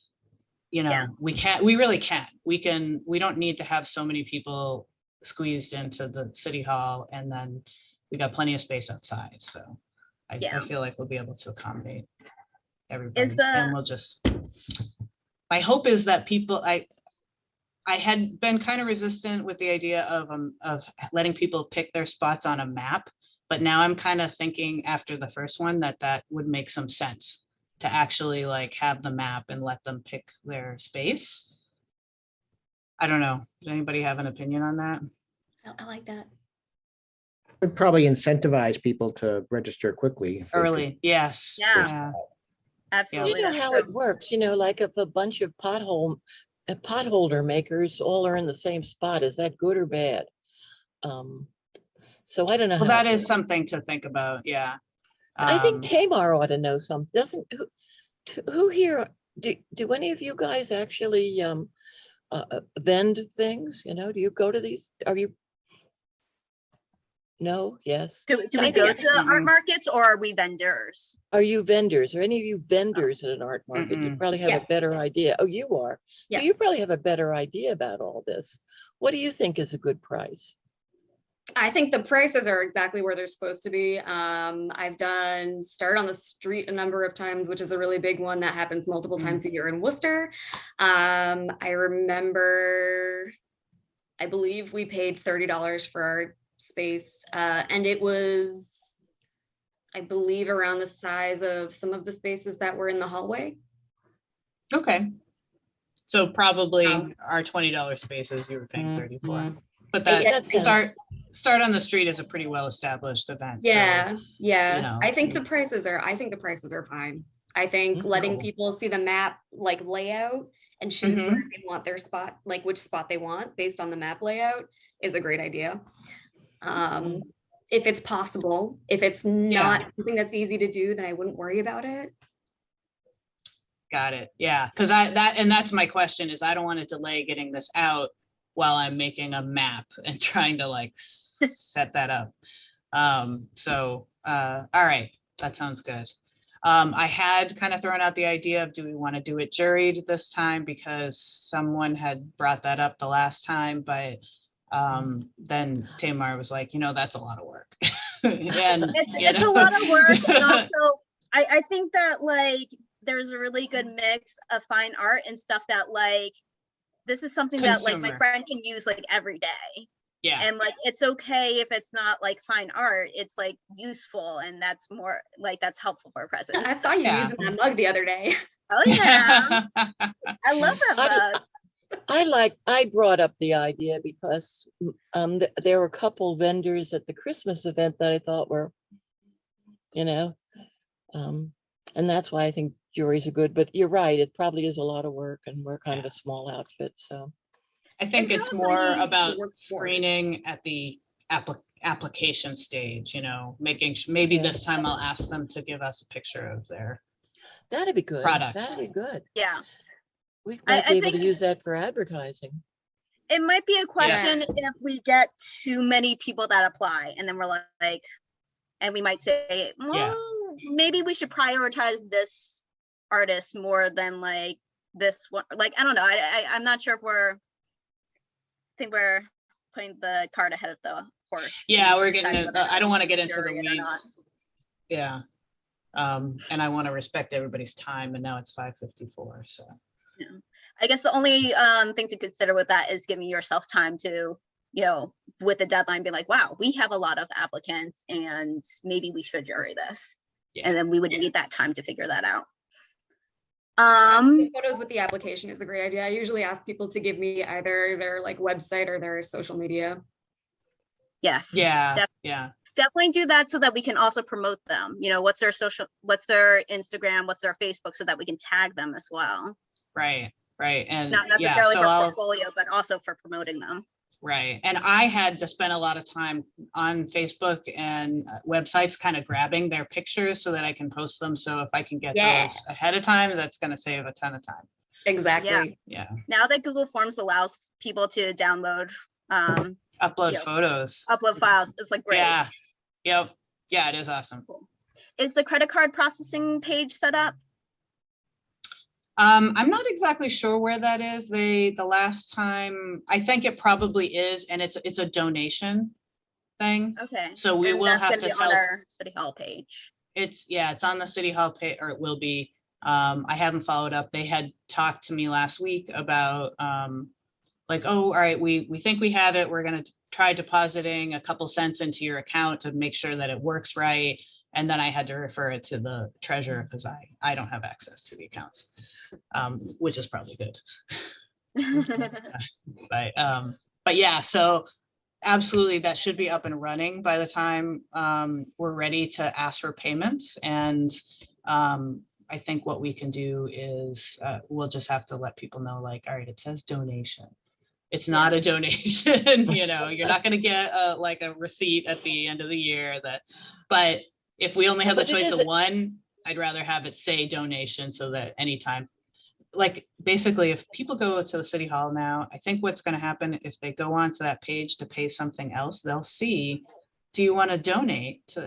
you know, Yeah. we really can't. We don't need to have so many people squeezed into the city hall, and then we got plenty of space outside. So I Yeah. feel like we'll be able to accommodate everybody. Is the- And we'll just, my hope is that people, I had been kind of resistant with the idea of letting people pick their spots on a map, but now I'm kind of thinking after the first one that would make some sense to actually like have the map and let them pick their space. I don't know. Does anybody have an opinion on that? I like that. Would probably incentivize people to register quickly. if they could- Early, yes. Yeah. Absolutely. You know that's how true. it works, you know, like if a bunch of potholder makers all are in the same spot, is that good or bad? So I don't know. Well, how that it is works. something to think about, yeah. I think Um, Tamar ought to know something. Who here, do any of you guys actually vend things? You know, do you go to these? Are you? No, yes. Do I we think go it's- to art markets, or are we vendors? Are you vendors? Are any of you vendors at an art market? You Mm-mm. probably have a Yes. better idea. Oh, you are. So Yes. you probably have a better idea about all this. What do you think is a good price? I think the prices are exactly where they're supposed to be. I've done Start on the Street a number of times, which is a really big one that happens multiple times a year in Worcester. I remember, I believe we paid $30 for our space, and it was, I believe, around the size of some of the spaces that were in the hallway. Okay. So probably Um, our $20 spaces you were paying 34. Mhm. But that Yeah, start on the street is a pretty well-established event. so, Yeah, yeah. know, I think the prices are fine. I think letting Cool. people see the map like layout and choose where Mhm. they want their spot, like which spot they want based on the map layout is a great idea. If it's possible, if it's not something that's easy to do, then I wouldn't worry about it. Got it. Yeah, because that's my question is I don't want to delay getting this out while I'm making a map and trying to like set that up. All right, that sounds good. I had kind of thrown out the idea of do we want to do it juried this time because someone had brought that up the last time, but then Tamar was like, that's a lot of work. And It's a lot of work, and also I think that like there's a really good mix of fine art and stuff that like this is something that like my Consumer. friend can use like every day. Yeah, And like it's okay if it's not like fine art, it's like useful, and that's more like that's helpful for a present. I saw you Yeah. using that mug the other day. Oh yeah, I love that mug. I brought up the idea because there were a couple vendors at the Christmas event that I thought were, and that's why I think juries are good, but you're right, it probably is a lot of work and we're kind of a small outfit, so. I think It it's can also more be about work for it. screening at the application stage, making, maybe Yeah. this time I'll ask them to give us a picture of their, That'd be good. Product. That'd be good. Yeah, We I might be able to think- use that for advertising. it might be a question if we get too many people that apply, and then we're like, and we might say, well, maybe we should prioritize this artist more than like this one. Like, I don't know. I'm not sure if I think we're putting the cart ahead of the horse. yeah, we're deciding getting, whether or not I don't we want to use get into the jury it or not. weeds. Yeah. And I want to respect everybody's time, and now it's 5:54, so. I guess the only thing to consider with that is giving yourself time to, with the deadline, be like, wow, we have a lot of applicants and maybe we should jury this. Yeah. And then we would need that time to figure that out. The photos with the application is a great idea. I usually ask people to give me either their like website or their social media. Yes. Yeah, yeah. Definitely do that so that we can also promote them. What's their Instagram, what's their Facebook, so that we can tag them as well. Right. And Not yeah, necessarily so for I'll- portfolio, but also for promoting them. Right. And I had to spend a lot of time on Facebook and websites kind of grabbing their pictures so that I can post them. So if I can get those ahead of time, that's going to save a ton of time. Exactly. Yeah. Now that Google Forms allows people to download Upload Yeah. photos. upload files. It's like great. Yeah. Yep. Yeah, it is awesome. Is the credit card processing page set up? I'm not exactly sure where that is. The last time, I think it probably is, and it's a donation thing. Okay. So we And will that's have gonna to be on tell, our City Hall page. it's on the City Hall page, or it will be. I haven't followed up. They had talked to me last week about like, oh, all right, we think we have it. We're gonna try depositing a couple cents into your account to make sure that it works right. And then I had to refer it to the treasurer because I don't have access to the accounts, which is probably good. But yeah, so absolutely, that should be up and running by the time we're ready to ask for payments. And I think what we can do is we'll just have to let people know, like, all right, it says donation. It's not a donation, you know, you're not going to get like a receipt at the end of the year but if we only have the But it choice is of one, I'd rather have it say donation so that anytime, like, basically, if people go to the City Hall now, I think what's going to happen if they go onto that page to pay something else, they'll see, do you want to donate to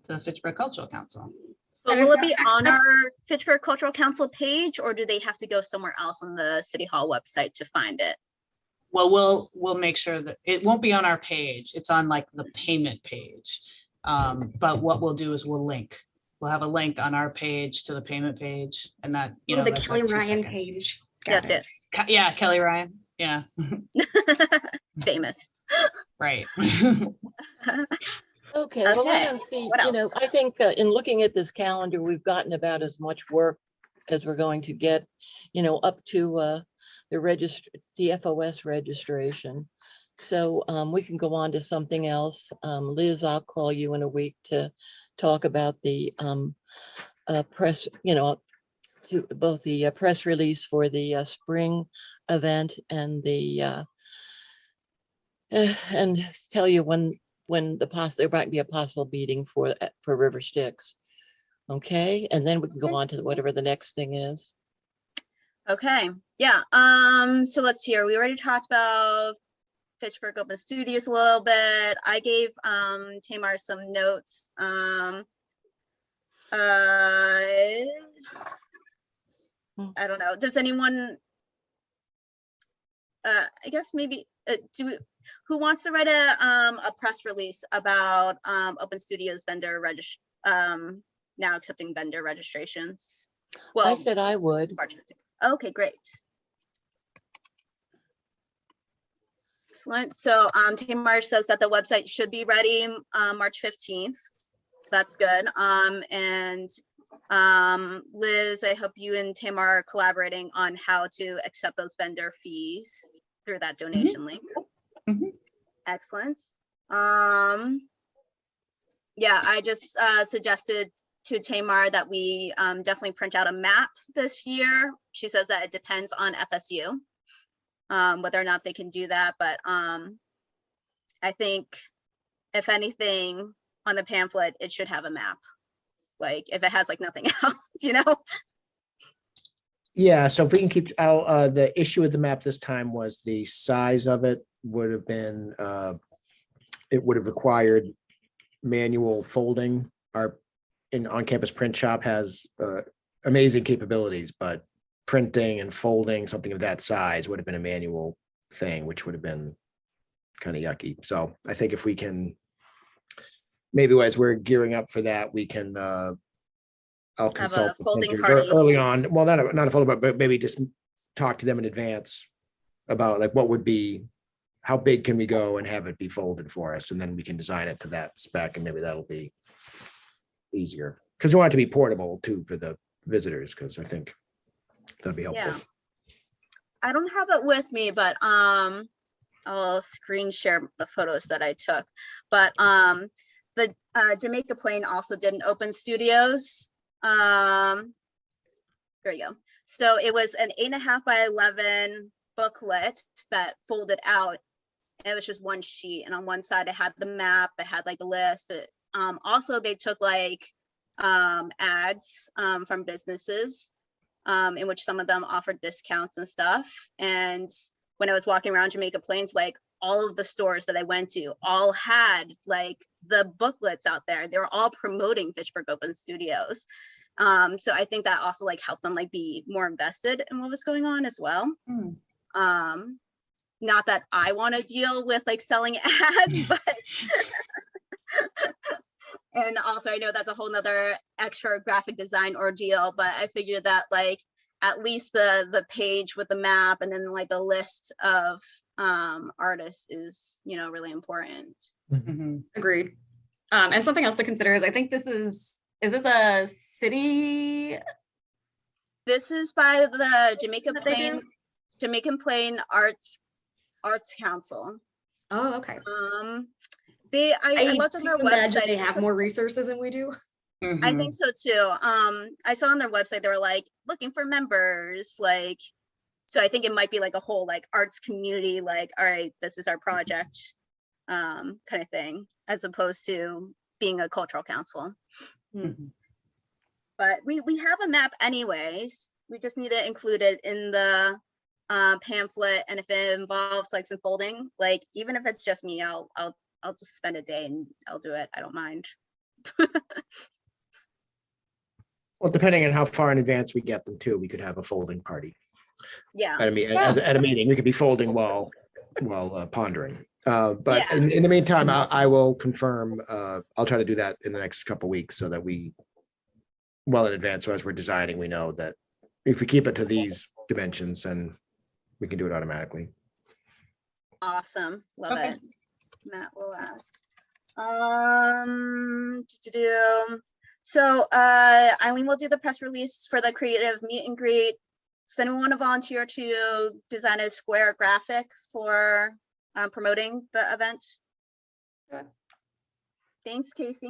the Fitchburg Cultural Council? But will it be on our Fitchburg Cultural Council page, or do they have to go somewhere else on the City Hall website to find it? Well, we'll make sure that it won't be on our page. It's on like the payment page. But what we'll do is we'll have a link on our page to the payment page, and that, you know, The that's Kelly like 2 Ryan seconds. page. Yes, yes. Yeah, Kelly Ryan. Yeah, Famous. right. Okay, well, I Okay, don't see, what you know, else? I think in looking at this calendar, we've gotten about as much work as we're going to get, you know, up to the FOS registration. So we can go on to something else. Liz, I'll call you in a week to talk about the press, you know, to both the press release for the spring event and the and tell you when there might be a possible meeting for River Styx. Okay, and then we can go on to whatever the next thing is. Okay, yeah, so let's see here. We already talked about Fitchburg Open Studios a little bit. I gave Tamar some notes. I don't know. Does anyone? I guess maybe who wants to write a press release about Open Studios vendor now accepting vendor registrations? Well, I said I would. March 15th. Okay, great. Excellent. So Tamar says that the website should be ready March 15th. So that's good. And Liz, I hope you and Tamar are collaborating on how to accept those vendor fees through that donation link. Excellent. Yeah, I just suggested to Tamar that we definitely print out a map this year. She says that it depends on FSU, whether or not they can do that. But I think if anything on the pamphlet, it should have a map. Like if it has like nothing else, you know? Yeah, so if we can keep, the issue with the map this time was the size of it would have been, it would have required manual folding. Our on-campus print shop has amazing capabilities, but printing and folding something of that size would have been a manual thing, which would have been kind of yucky. So I think if we can, maybe as we're gearing up for that, we can, I'll consult the folding printers party. early on. Well, not a folding, but maybe just talk to them in advance about like what would be, how big can we go and have it be folded for us, and then we can design it to that spec, and maybe that'll be easier because we want it to be portable too for the visitors, because I think that'd be helpful. Yeah. I don't have it with me, but I'll screen share the photos that I took. But the Jamaica Plain also did an Open Studios. There you go. So it was an 8.5 by 11 booklet that folded out. And it was just one sheet, and on one side it had the map, it had like a list. Also, they took like ads from businesses, in which some of them offered discounts and stuff. And when I was walking around Jamaica Plains, like all of the stores that I went to all had like the booklets out there. They were all promoting Fitchburg Open Studios. So I think that also like helped them like be more invested in what was going on as well. Not that I want to deal with like selling ads, but and also I know that's a whole nother extra graphic design ordeal, but I figured that like at least the page with the map and then like the list of artists is, you know, really important. Agreed. And something else to consider is I think this is this a city? This is by the That they do? Jamaican Plain Arts Council. Oh, okay. I looked on their do imagine website. they have more resources than we do. I think so too. I saw on their website they were like looking for members, like, so I think it might be like a whole like arts community, like, all right, this is our project, kind of thing, as opposed to being a cultural council. But we have a map anyways. We just need to include it in the pamphlet, and if it involves like some folding, like even if it's just me, I'll just spend a day and I'll do it. I don't mind. Well, depending on how far in advance we get them too, we could have a folding party. Yeah. At a meeting, we could be folding while pondering. But Yeah. in the meantime, I will confirm, I'll try to do that in the next couple of weeks so that we, well in advance, so as we're designing, we know that if we keep it to these dimensions, then we can do it automatically. Awesome. Love Okay. it. Matt will ask. So Eileen will do the press release for the creative meet and greet. Does anyone want to volunteer to design a square graphic for promoting the event? Sure. Thanks, Casey.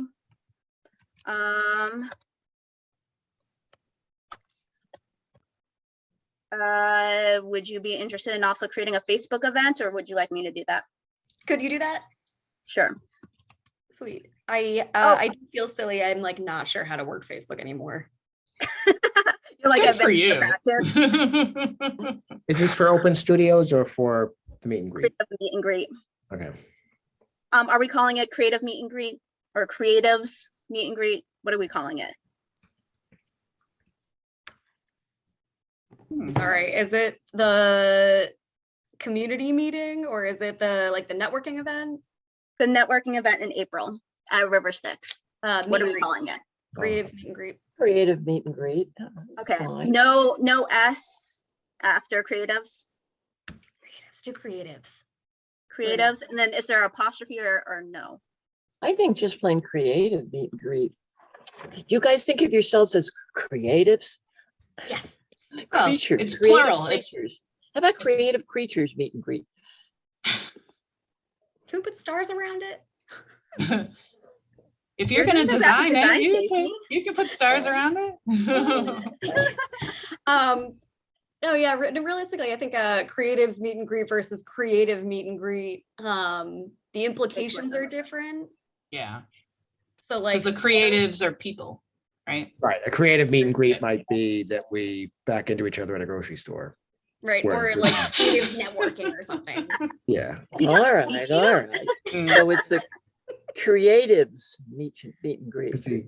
Would you be interested in also creating a Facebook event, or would you like me to do that? Could you do that? Sure. Sweet. I do feel silly. I'm like not sure how to work Facebook anymore. You're like, Good I've for been you. practice. Is this for open studios or for the meet and greet? Creative meet and greet. Okay. Are we calling it creative meet and greet or creatives meet and greet? What are we calling it? Sorry, is it the community meeting or is it the like the networking event? The networking event in April at River Styx. What Meet are and we greet. calling it? Creatives meet and greet. Creative meet and greet. That's Okay, fine. no S after creatives. Creatives to creatives. Creatives, and then is there apostrophe or no? I think just plain creative meet and greet. You guys think of yourselves as creatives? Yes. Well, Creatures. it's creative plural. It's- creatures. How about creative creatures meet and greet? Can we put stars around it? If you're You're going to doing the graphic design design, it, Casey. you can put stars around it. No, yeah, realistically, I think creatives meet and greet versus creative meet and greet, the implications are sense. different. Yeah, So like, because the creatives are people, right? Right. A creative meet and greet might be that we back into each other at a grocery store. right, whereas or the- like creative networking or something. Yeah. You All just right, speak all here. right. Mm. So it's the creatives meet and greet. Let's see.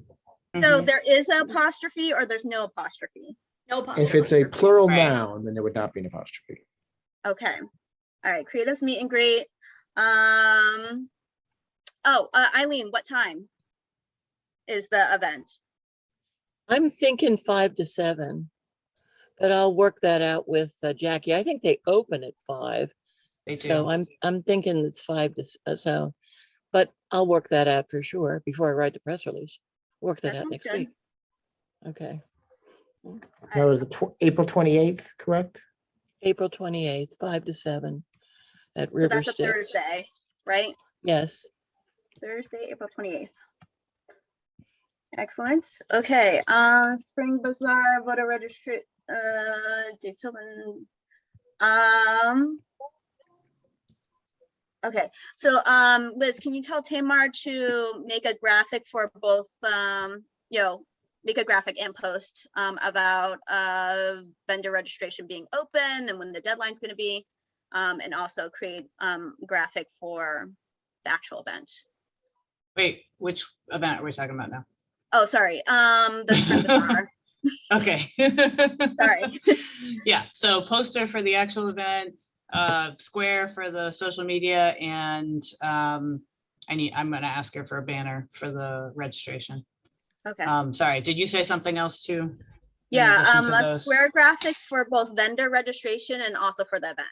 So Mhm. there is an apostrophe or there's no apostrophe? No If apostrophe. it's a plural Right. noun, then there would not be an apostrophe. Okay. All right, creatives meet and greet. Eileen, what time is the event? I'm thinking 5 to 7, but I'll work that out with Jackie. I think they open at 5. They do. So I'm thinking it's 5 to so, but I'll work that out for sure before I write the press release. Work that That out sounds next good. week. Okay, That was April 28th, correct? April 28th, 5 to 7 at So River that's a Styx. Thursday, right? Yes, Thursday, April 28th. Excellent. Okay, Spring Bazaar voter registry, dates open. Okay, so Liz, can you tell Tamar to make a graphic for both, make a graphic and post about vendor registration being open and when the deadline's gonna be? and also create graphic for the actual event. Wait, which event are we talking about now? Oh, sorry, the Spring Bazaar. Okay. Sorry. Yeah, so poster for the actual event, square for the social media, and I'm gonna ask her for a banner for the registration. Okay. Sorry, did you say something else too? in Yeah, addition to a those? square graphic for both vendor registration and also for the event.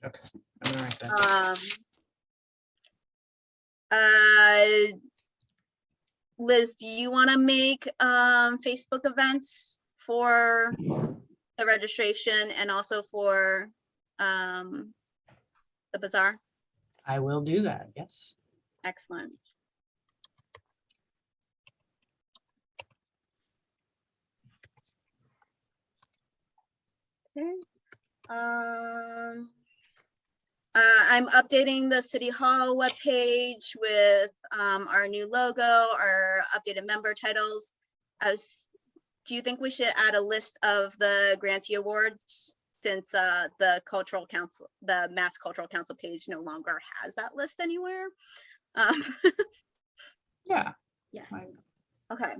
Okay, I'm gonna write that down. Liz, do you want to make Facebook events for the registration and also for the bazaar? I will do that, yes. Excellent. Okay. I'm updating the City Hall webpage with our new logo, our updated member titles. Do you think we should add a list of the grantee awards since the Cultural Council, the Mass Cultural Council page no longer has that list anywhere? Yeah. Yes. Okay.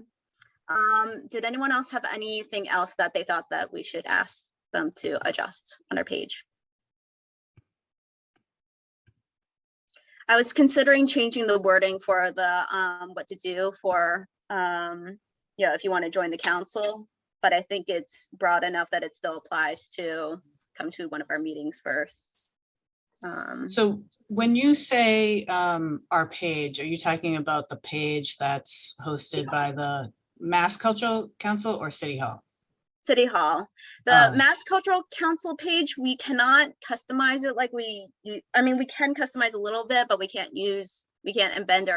Did anyone else have anything else that they thought that we should ask them to adjust on our page? I was considering changing the wording for the what to do for if you want to join the council, but I think it's broad enough that it still applies to come to one of our meetings first. So when you say our page, are you talking about the page that's hosted by the Mass Cultural Council or City Hall? City Hall. The Mass Cultural Council page, we cannot customize it like I mean, we can customize a little bit, but we can't embed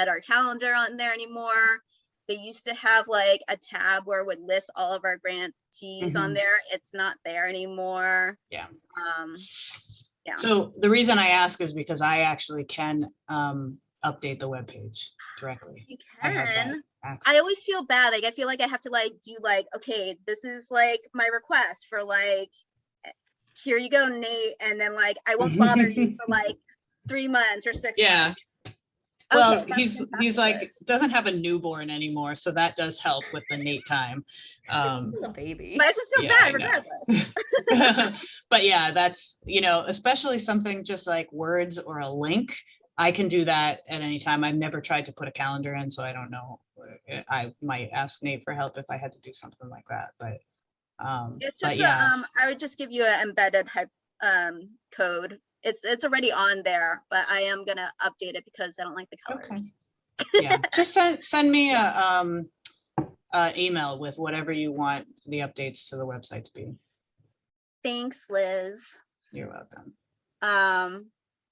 our calendar on there anymore. They used to have like a tab where it would list all of our grantees on there. It's not there anymore. Yeah. Yeah. So the reason I ask is because I actually can update the webpage directly. You I have that can. access. I always feel bad. Like I feel like I have to do okay, this is like my request for here you go, Nate, and then I won't bother you for 3 months or 6 Yeah. months. Well, Okay, he's like doesn't have a newborn anymore, so that does help with the Nate time. This is a baby. But I just feel Yeah, bad I know. regardless. But yeah, that's especially something just like words or a link. I can do that at any time. I've never tried to put a calendar in, so I don't know. I might ask Nate for help if I had to do something like that. But It's but just yeah. I would just give you an embedded code. It's already on there, but I am gonna update it because I don't like the colors. Okay. Yeah, just send me a email with whatever you want the updates to the website to be. Thanks, Liz. You're welcome.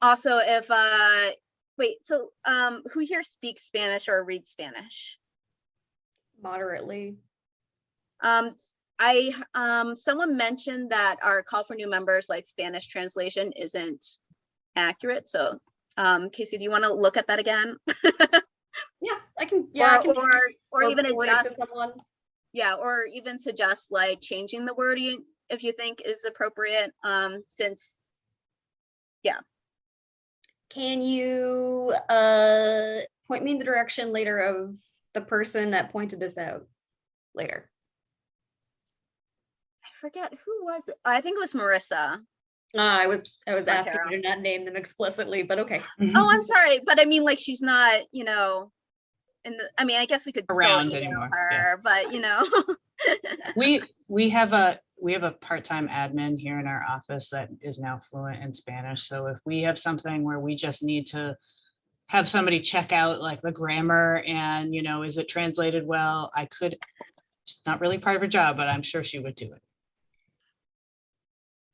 Also, if wait, so who here speaks Spanish or reads Spanish? Moderately. Someone mentioned that our call for new members Spanish translation isn't accurate. So Casey, do you want to look at that again? Yeah, I can. Yeah, or even forward it to adjust. someone. Yeah, or even suggest changing the wording if you think is appropriate. Since yeah. Can you point me in the direction later of the person that pointed this out later? I forget who was it. I think it was Marissa. I was asking Tara. you to not name them explicitly, but okay. Oh, I'm sorry, but I mean, she's not, I mean, I guess we could Around still email anymore, her, but we have a part-time admin here in our office that is now fluent in Spanish. So if we have something where we just need to have somebody check out the grammar and is it translated well, I could. It's not really part of her job, but I'm sure she would do it.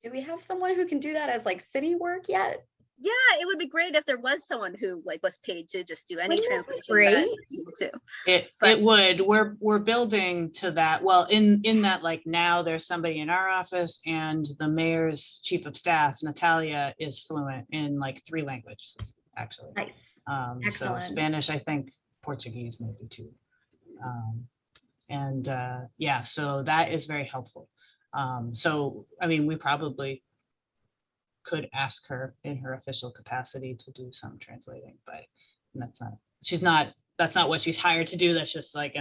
Do we have someone who can do that as city work yet? Yeah, it would be great if there was someone who was paid to just do any Wouldn't that be translation. great? It would. We're building to that. Well, in that now there's somebody in our office and the mayor's chief of staff, Natalia, is fluent in 3 languages actually. Nice. So Excellent. Spanish, I think Portuguese maybe too. Yeah, so that is very helpful. So, I mean, we probably could ask her in her official capacity to do some translating, but that's not what she's hired to do. That's just like, she's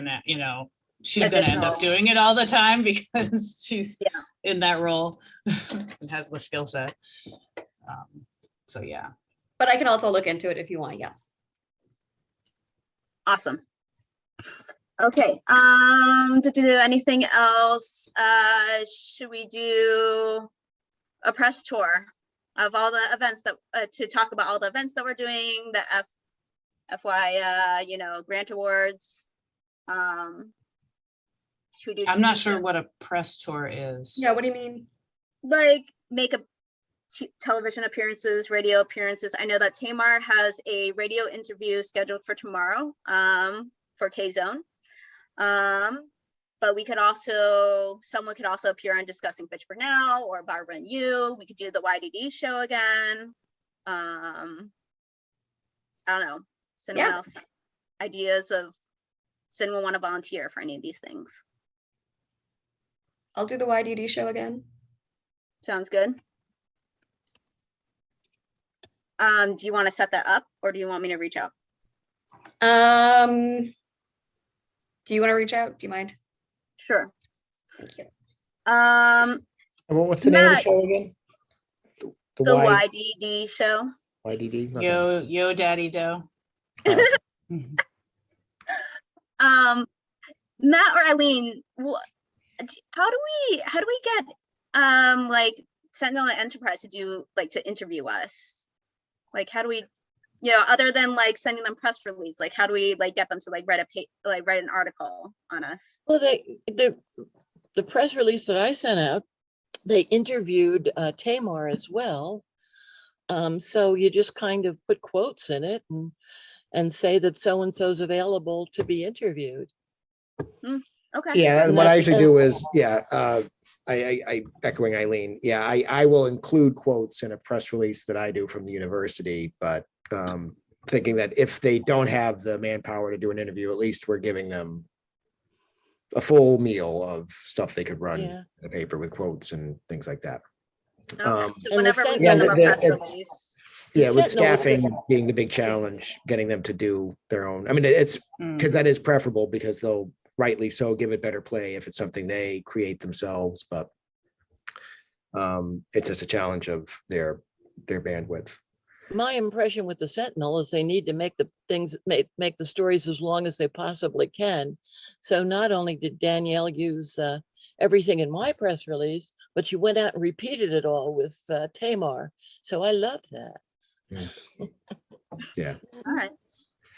gonna end up Additional. doing it all the time because she's Yeah. in that role and has the skill set. So yeah. But I can also look into it if you want, yes. Awesome. Okay, anything else? Should we do a press tour of all the events that, to talk about all the events that we're doing, the FY, grant awards? Should we do I'm not TV sure show? what a press tour is. Yeah, what do you mean? Like make a television appearances, radio appearances. I know that Tamar has a radio interview scheduled for tomorrow, for K-Zone. But we could also, someone could also appear on Discussing Fitchburg Now or Barbara and You. We could do the YDD show again. I don't know. Does anyone else have ideas of, does anyone want to volunteer for any of these things? I'll do the YDD show again. Sounds good. Do you want to set that up or do you want me to reach out? Do you want to reach out? Do you mind? Sure. Thank you. What's the name of the Matt. show again? The YDD show. YDD? Okay. Yo daddy dough. Oh. Matt or Eileen, how do we get like Sentinel and Enterprise to do, like, to interview us? Like, how do we, other than like sending them press release, like how do we like get them to like write an article on us? Well, the press release that I sent out, they interviewed Tamar as well. So you just kind of put quotes in it and say that so-and-so's available to be interviewed. Okay. Yeah, And what I that's- usually do is, I echoing Eileen, I will include quotes in a press release that I do from the university, but thinking that if they don't have the manpower to do an interview, at least we're giving them a full meal of stuff they could run in Yeah. the paper with quotes and things like that. Okay. Um, So and the whenever we Sentinel- send them a Yeah, press it's- release. Yeah, with Sentinel was staffing being the big challenge, getting them to do their own. I mean, it's because that is preferable because they'll rightly so give it better play if it's something they create themselves, but it's just a challenge of their bandwidth. My impression with the Sentinel is they need to make the things, make the stories as long as they possibly can. So not only did Danielle use everything in my press release, but she went out and repeated it all with Tamar. So I love that. Yeah. All right.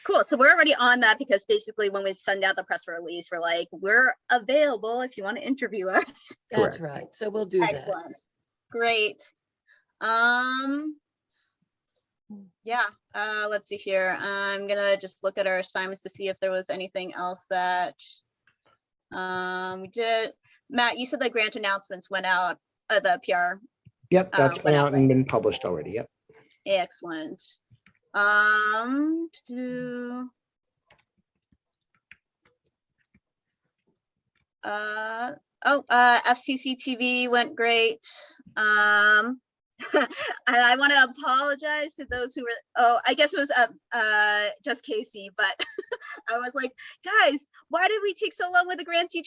Cool. So we're already on that because basically when we send out the press release, we're like, we're available if you want to interview us. That's Correct. right. So we'll do that. Excellent. Great. Yeah, let's see here. I'm gonna just look at our assignments to see if there was anything else that we did. Matt, you said the grant announcements went out, the PR. Yep, that's went been out, out and been published already. Yep. Excellent. FCC TV went great. And I want to apologize to those who were, I guess it was just Casey, but I was like, guys, why did we take so long with the grantee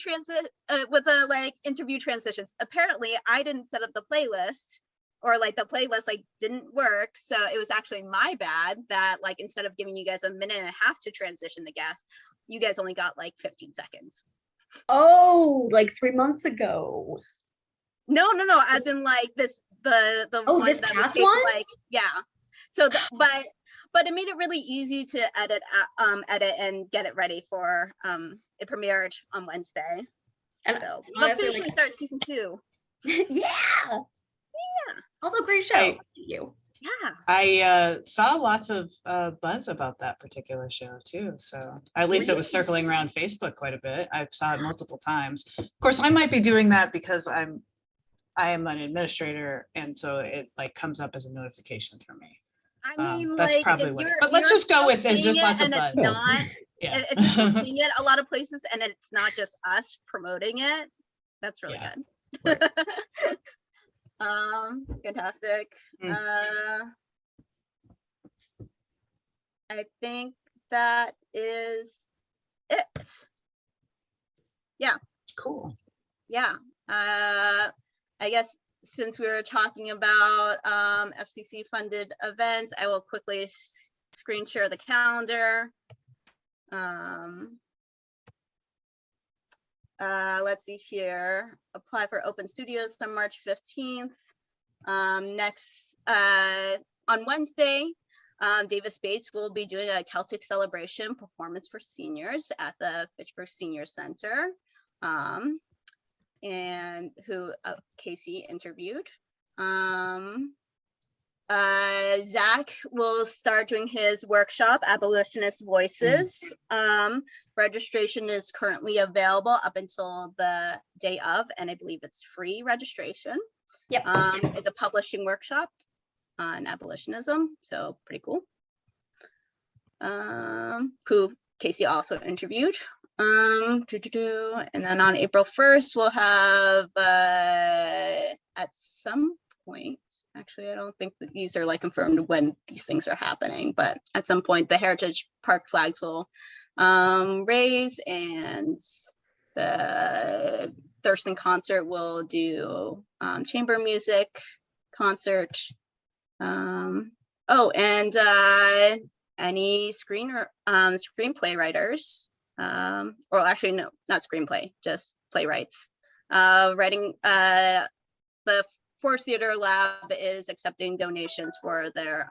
with the like interview transitions? Apparently I didn't set up the playlist, or like the playlist like didn't work. So it was actually my bad that like, instead of giving you guys a minute and a half to transition the guest, you guys only got like 15 seconds. Oh, like 3 months ago. No, as in like this, the Oh, one this that we past taped, one? like, yeah. So, but it made it really easy to edit and get it ready for, it premiered on Wednesday. And So we'll honestly, officially like- start season 2. Yeah. Also great show. Hey. Thank you. Yeah. I saw lots of buzz about that particular show too. So at least it was circling around Facebook quite a bit. I saw it multiple times. Of course, I might be doing that because I am an administrator, and so it like comes up as a notification for me. I mean, That's like, probably if what it- you're, but let's you're just go still with there's seeing just it lots of and buzz. it's not, Yeah. if you're still seeing it a lot of places and it's not just us promoting it, that's really Yeah. good. Right. Fantastic. Mm. I think that is it. Cool. Yeah. I guess since we were talking about FCC funded events, I will quickly screen share the calendar. Let's see here. Apply for Open Studios on March 15th. Next, on Wednesday, Davis Bates will be doing a Celtic celebration performance for seniors at the Fitchburg Senior Center, and who Casey interviewed. Zach will start doing his workshop, Abolitionist Voices. Registration is currently available up until the day of, and I believe it's free registration. Yep. It's a publishing workshop on abolitionism, so pretty cool. Who Casey also interviewed. And then on April 1st, we'll have at some point, actually, I don't think that these are like confirmed when these things are happening, but at some point the Heritage Park flags will raise, and the Thurston concert will do chamber music concert. Oh, and any screenplay writers, or actually no, not screenplay, just playwrights. Writing, the Forest Theater Lab is accepting donations for their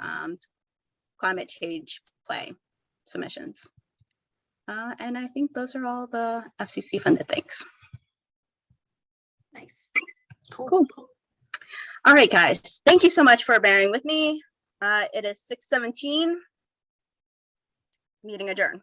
climate change play submissions. And I think those are all the FCC funded things. Nice. Cool. All right, guys, thank you so much for bearing with me. It is 6:17. Meeting adjourned.